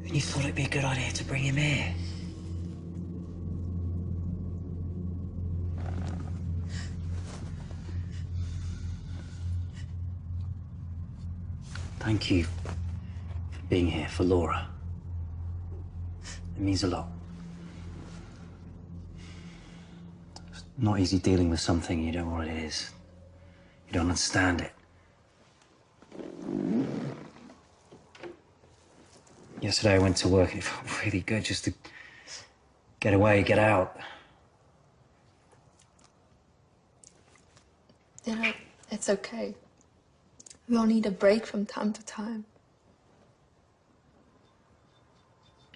And you thought it'd be a good idea to bring him here? Thank you for being here for Laura. It means a lot. Not easy dealing with something you don't know what it is. You don't understand it. Yesterday I went to work and it felt really good just to get away, get out. You know, it's okay. We all need a break from time to time.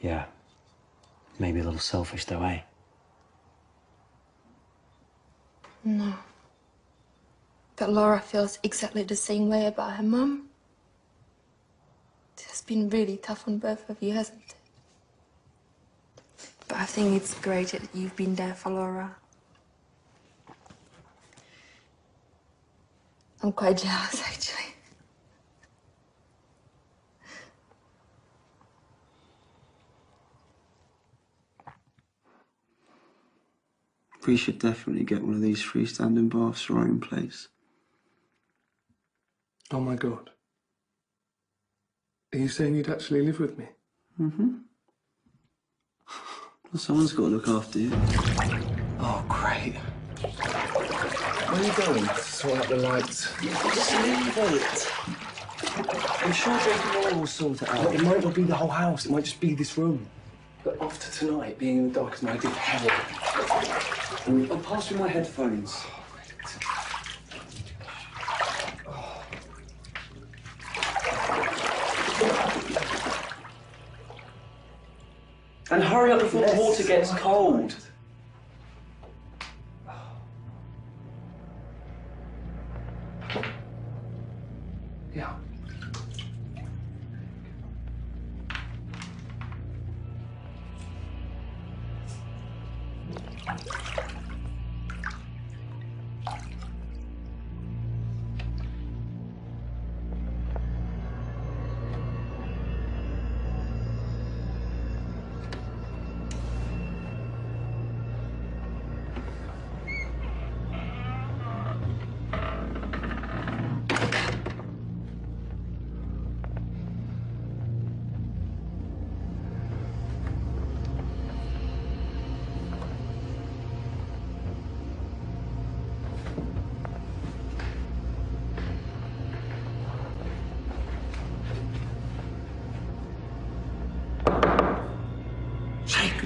Yeah. Maybe a little selfish though, eh? No. But Laura feels exactly the same way about her mum. It has been really tough on both of you, hasn't it? But I think it's great that you've been there for Laura. I'm quite jealous, actually. We should definitely get one of these freestanding baths for our own place. Oh my God. Are you saying you'd actually live with me? Mm-hmm. Well, someone's got to look after you. Oh, great. Where are you going? Sort out the lights. Just leave it. I'm sure Jake and Laura will sort it out. It might not be the whole house. It might just be this room. But after tonight, being in the dark is my idea of hell. I'll pass you my headphones. And hurry up before the water gets cold. Yeah.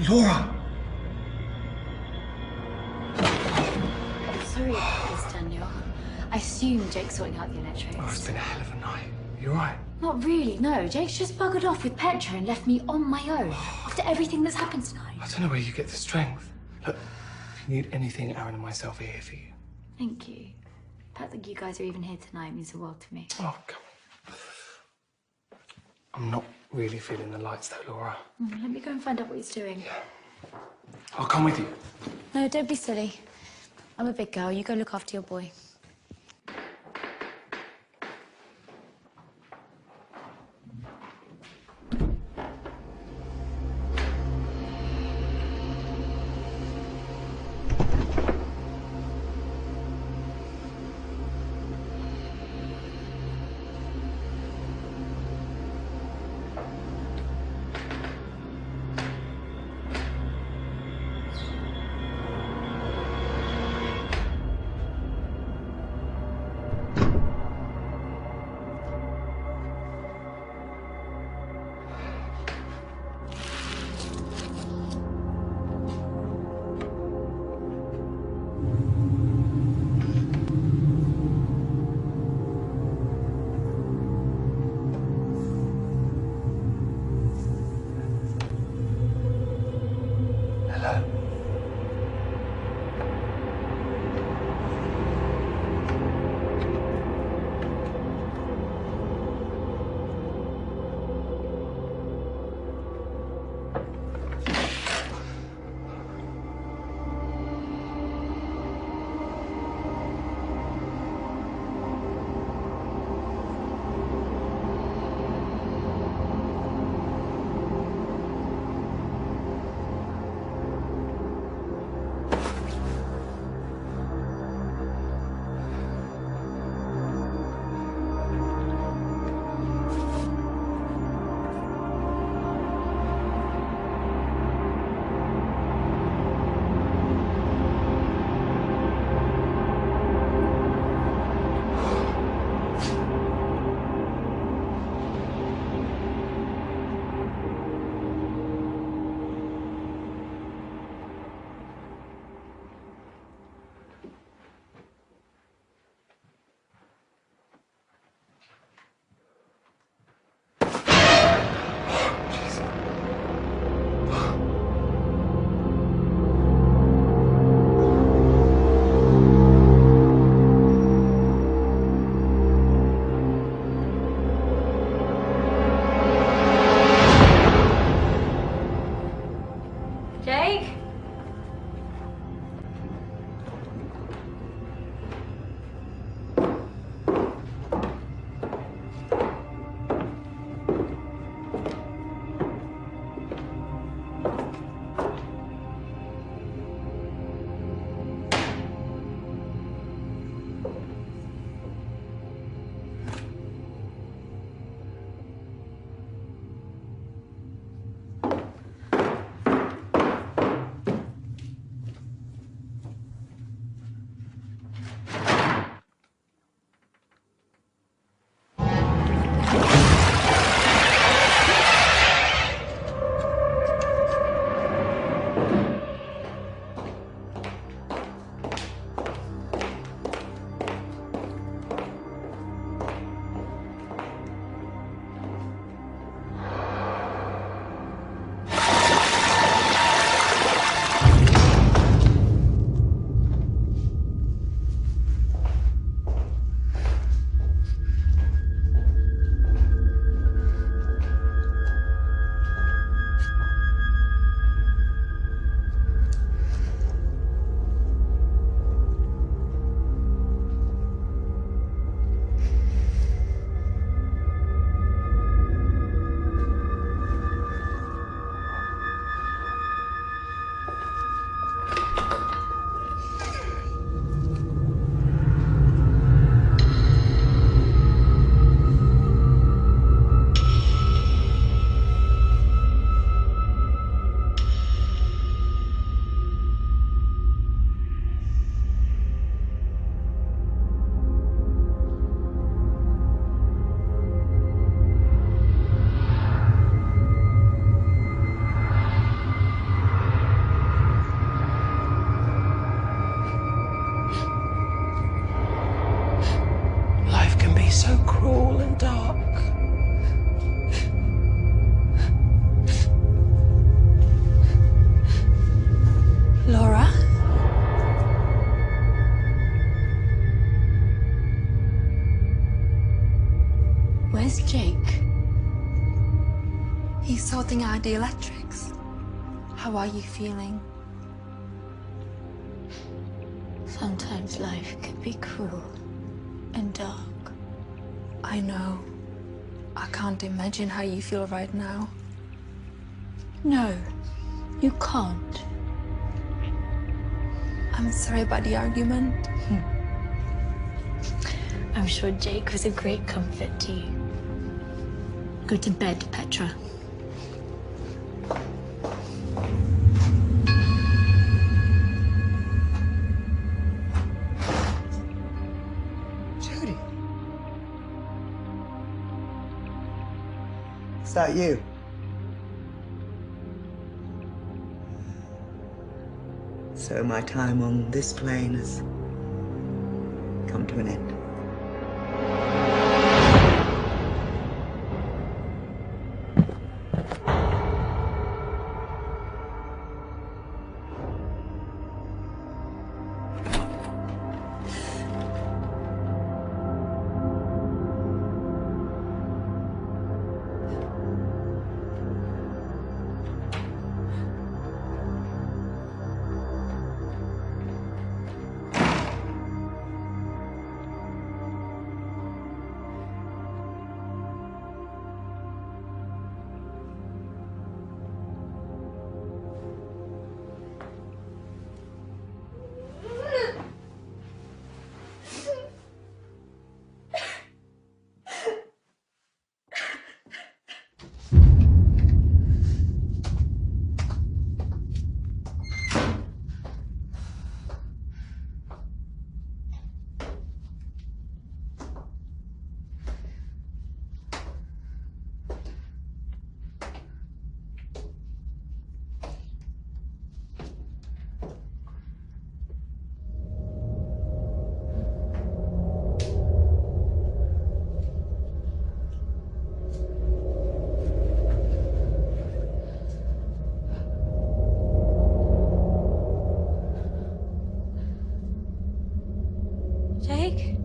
Laura! Sorry about this, Daniel. I assume Jake's sorting out the electrics. Oh, it's been a hell of a night. You right? Not really, no. Jake's just buggered off with Petra and left me on my own after everything that's happened tonight. I don't know where you get the strength. Look, if you need anything, Aaron and myself are here for you. Thank you. The fact that you guys are even here tonight means the world to me. Oh, come on. I'm not really feeling the lights though, Laura. Let me go and find out what he's doing. I'll come with you. No, don't be silly. I'm a big girl. You go look after your boy. Life can be so cruel and dark. Laura? Where's Jake? He's sorting out the electrics. How are you feeling? Sometimes life can be cruel and dark. I know. I can't imagine how you feel right now. No, you can't. I'm sorry about the argument. I'm sure Jake was a great comfort to you. Go to bed, Petra. Judy. Is that you? So my time on this plane has come to an end. Jake?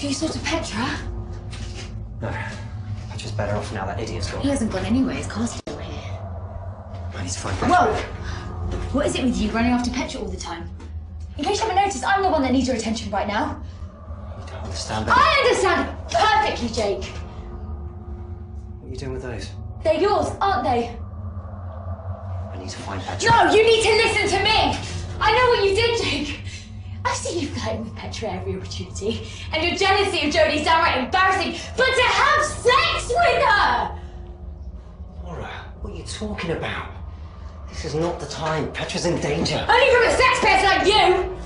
So you sorted Petra? No. Petra's better off now. That idiot's gone. He hasn't gone anywhere. His car's still here. I need to find Petra. Whoa! What is it with you running after Petra all the time? In case you haven't noticed, I'm the one that needs your attention right now. You don't understand that. I understand perfectly, Jake. What are you doing with those? They're yours, aren't they? I need to find Petra. No, you need to listen to me! I know what you did, Jake. I've seen you flirting with Petra every opportunity, and your jealousy of Jodie's downright embarrassing, but to have sex with her! Laura, what are you talking about? This is not the time. Petra's in danger. Only from a sex pest like you!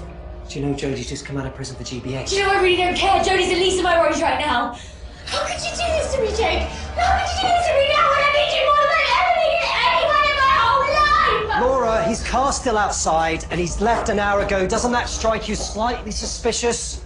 Do you know Jodie's just come out of prison for GBH? Do you know I really don't care? Jodie's the least of my worries right now. How could you do this to me, Jake? How could you do this to me now when I need you more than I've ever needed anyone in my whole life? Laura, his car's still outside and he's left an hour ago. Doesn't that strike you slightly suspicious?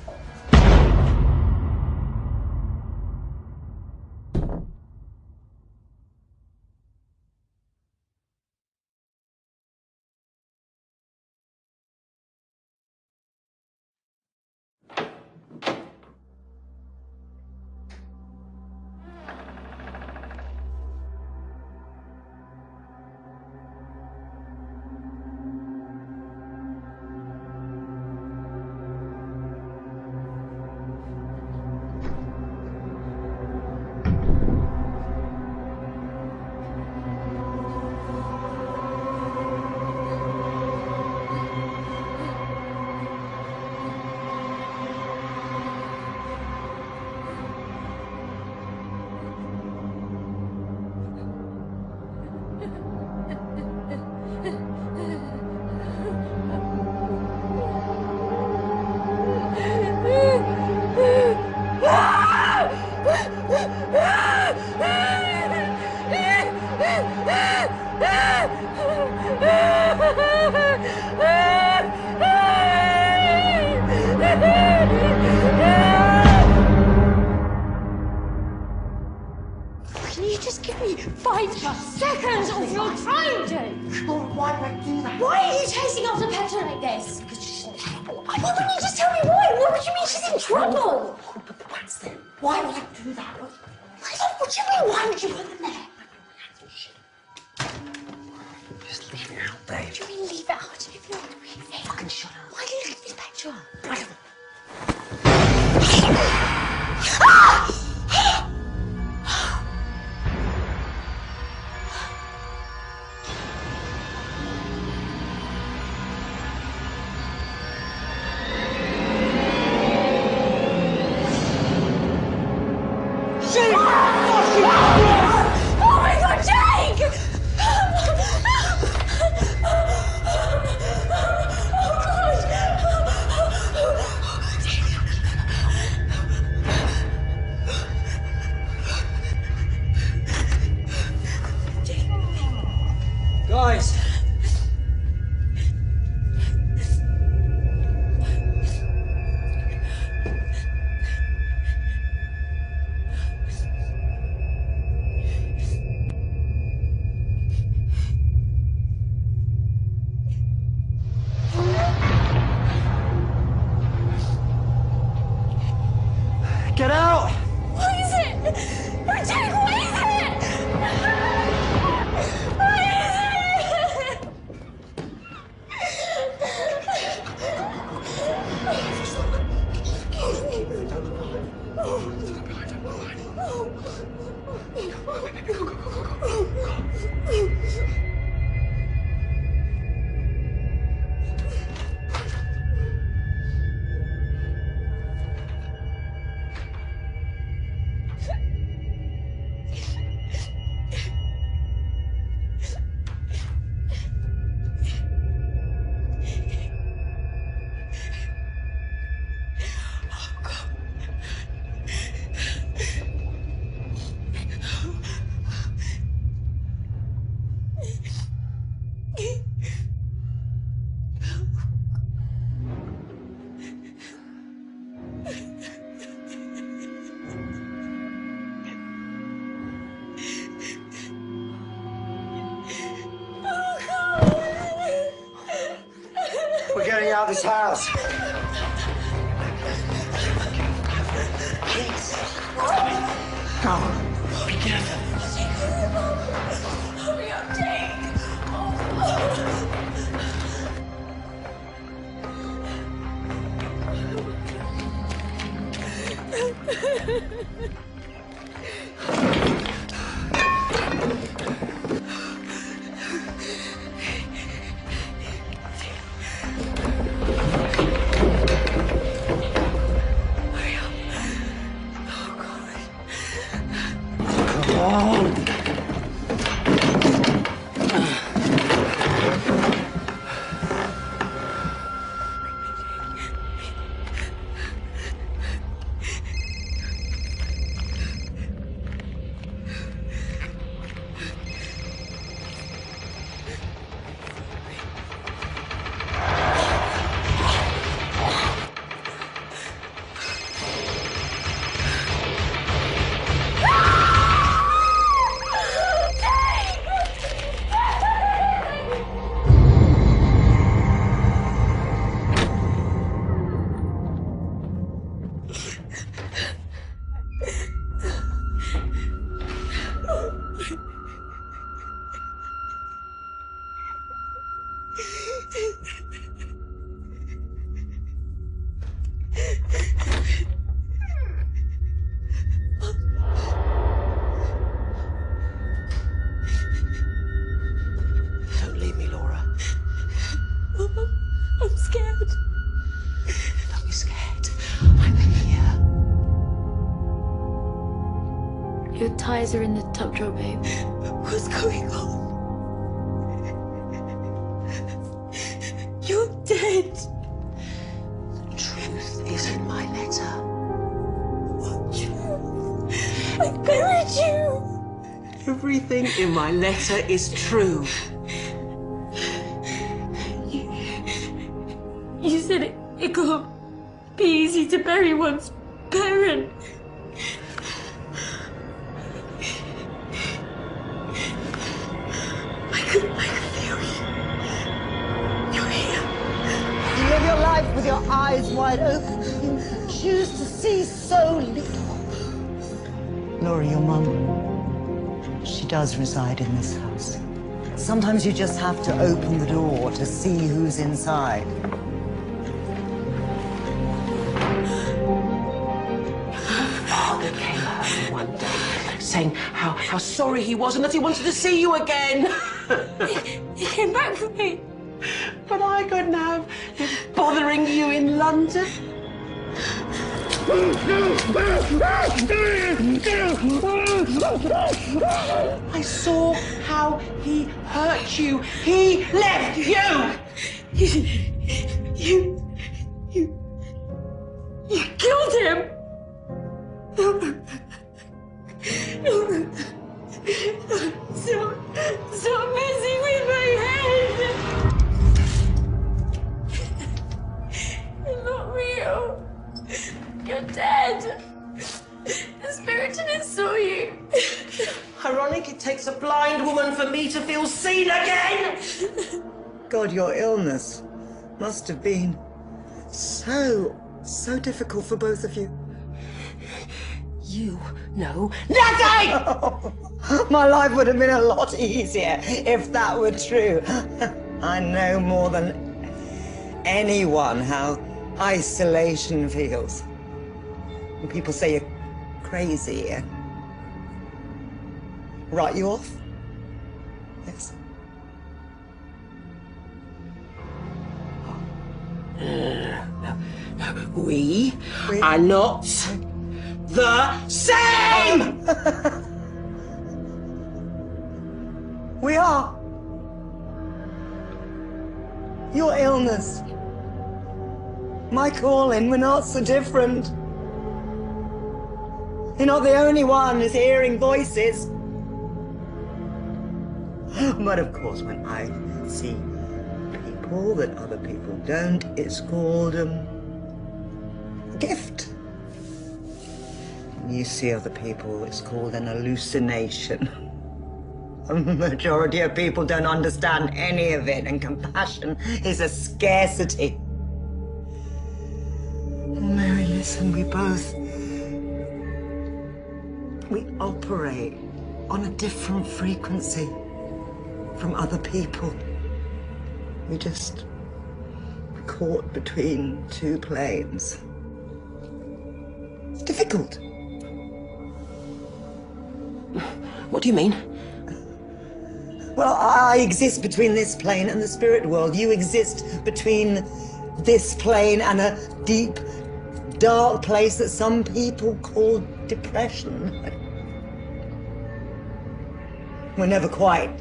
Can you just give me 5 seconds of your time, Jake? Oh, why would I do that? Why are you chasing after Petra like this? Because she's in trouble. Why wouldn't you just tell me why? What would you mean she's in trouble? But what's then? Why would I do that? What do you mean? Why would you put them there? Just leave it out there. What do you mean leave it out? If you want to leave it, Fucking shut up. why do you leave Petra? I don't. Oh my God, Jake! Guys! Get out! What is it? Jake, what is it? What is it? We're getting out of this house. Go. Get up. Hurry up, Jake. Don't leave me, Laura. I'm scared. Don't be scared. I'm here. Your ties are in the top drawer, babe. What's going on? You're dead. The truth is in my letter. What truth? I buried you. Everything in my letter is true. You said it can't be easy to bury one's parent. I could feel you. You're here. You live your life with your eyes wide open. You choose to see so little. Laura, your mum, she does reside in this house. Sometimes you just have to open the door to see who's inside. Father came home one day saying how sorry he was and that he wanted to see you again. He came back for me. But I couldn't have him bothering you in London. I saw how he hurt you. He left you. You killed him. Stop messing with my head. You're not real. You're dead. The spirit didn't saw you. Ironic it takes a blind woman for me to feel seen again. God, your illness must have been so difficult for both of you. You know nothing! My life would have been a lot easier if that were true. I know more than anyone how isolation feels. When people say you're crazy and write you off. Yes. We are not the same! We are. Your illness, my calling, we're not so different. You're not the only one who's hearing voices. But of course, when I see people that other people don't, it's called a gift. When you see other people, it's called an hallucination. A majority of people don't understand any of it, and compassion is a scarcity. Mary, listen, we both We operate on a different frequency from other people. We just caught between two planes. It's difficult. What do you mean? Well, I exist between this plane and the spirit world. You exist between this plane and a deep, dark place that some people call depression. We're never quite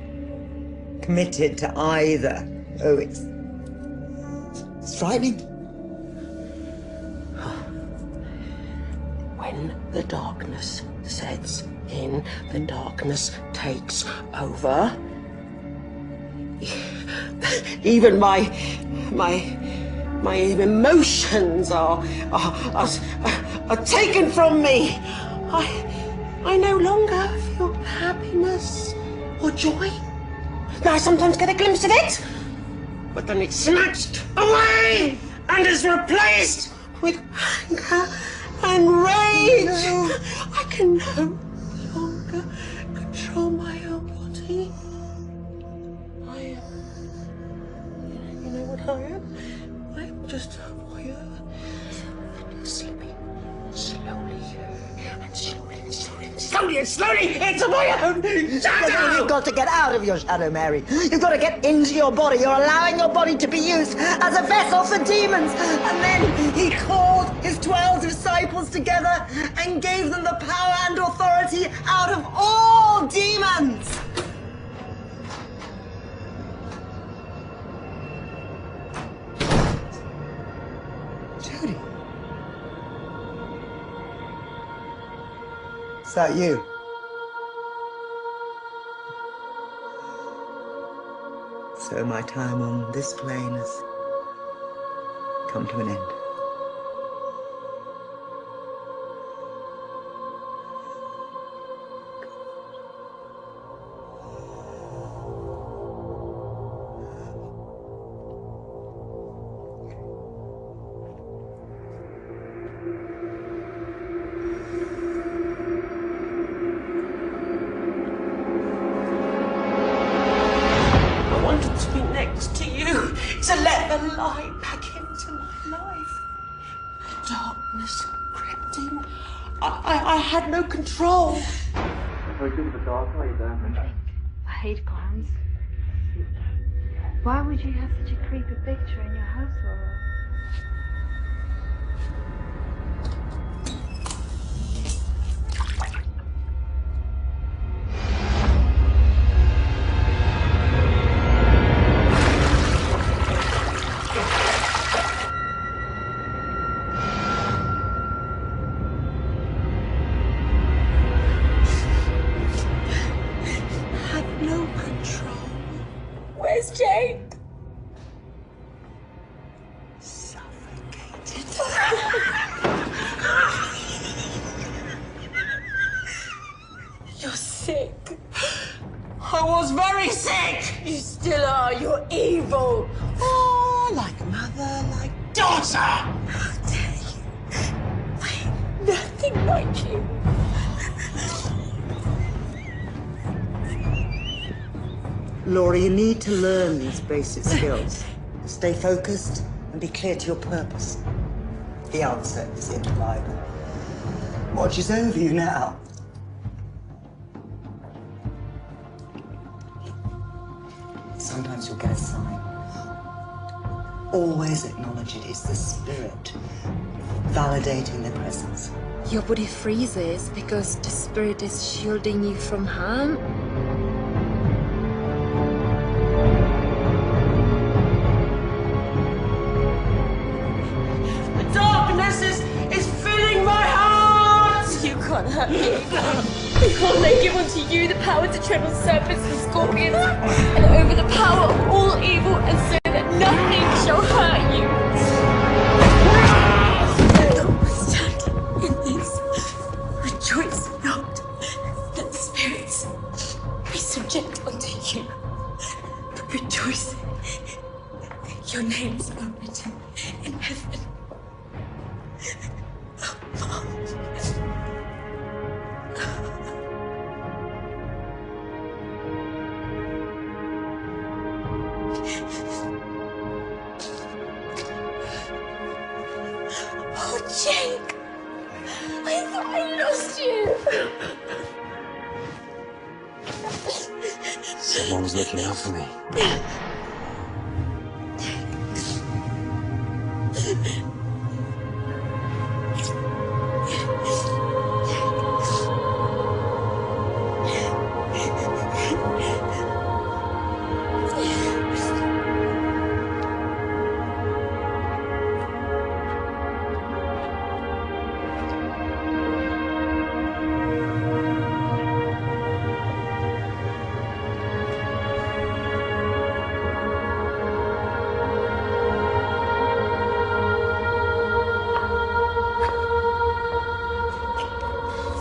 committed to either. Oh, it's frightening. When the darkness sets in, the darkness takes over. Even my emotions are taken from me. I no longer feel happiness or joy. Now I sometimes get a glimpse of it, but then it's snatched away and is replaced with anger and rage. No. I can no longer control my own body. I am... You know what I am? I am just a voyeur. Slipping slowly and slowly and slowly and slowly and slowly into my own shadow! You've got to get out of your shadow, Mary. You've got to get into your body. You're allowing your body to be used as a vessel for demons. And then he called his 12 disciples together and gave them the power and authority out of all demons. Judy. Is that you? So my time on this plane has come to an end. To let the light back into my life. The darkness crept in. I had no control. Very good with the dark, are you, Dan? I hate clowns. Why would you have such a creepy picture in your house, Laura? Where's Jane? Suffocated. You're sick. I was very sick. You still are. You're evil. Oh, like mother, like daughter. How dare you? I'm nothing like you. Laura, you need to learn these basic skills. Stay focused and be clear to your purpose. The answer is in the Bible. Watch is over you now. Sometimes you'll get a sign. Always acknowledge it is the spirit validating their presence. Your body freezes because the spirit is shielding you from harm. Is filling my heart! You can't hurt me. Because I give unto you the power to tread on serpents and scorpions and over the power of all evil, and so that nothing shall hurt you. Stand in this. Rejoice not that the spirits be subject unto you, but rejoice that your names are written in heaven. Oh, Jake! I thought I lost you! Someone's looking out for me.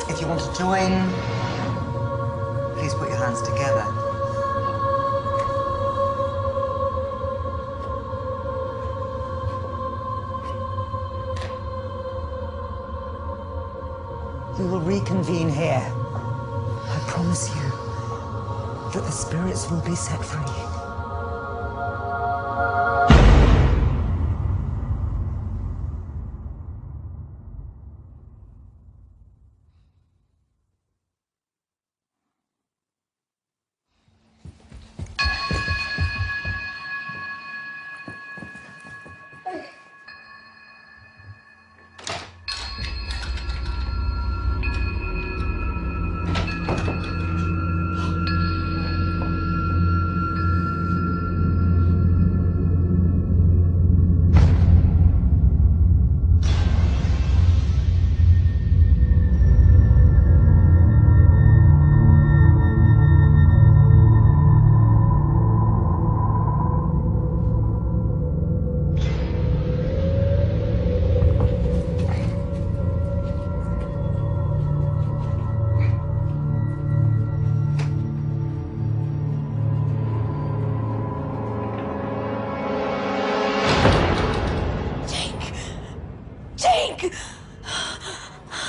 If you want to join, please put your hands together. We will reconvene here. I promise you that the spirits will be set free.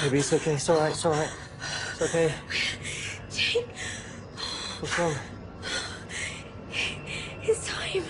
Baby, it's okay. It's all right. It's all right. It's okay. Jake, What's wrong? it's time.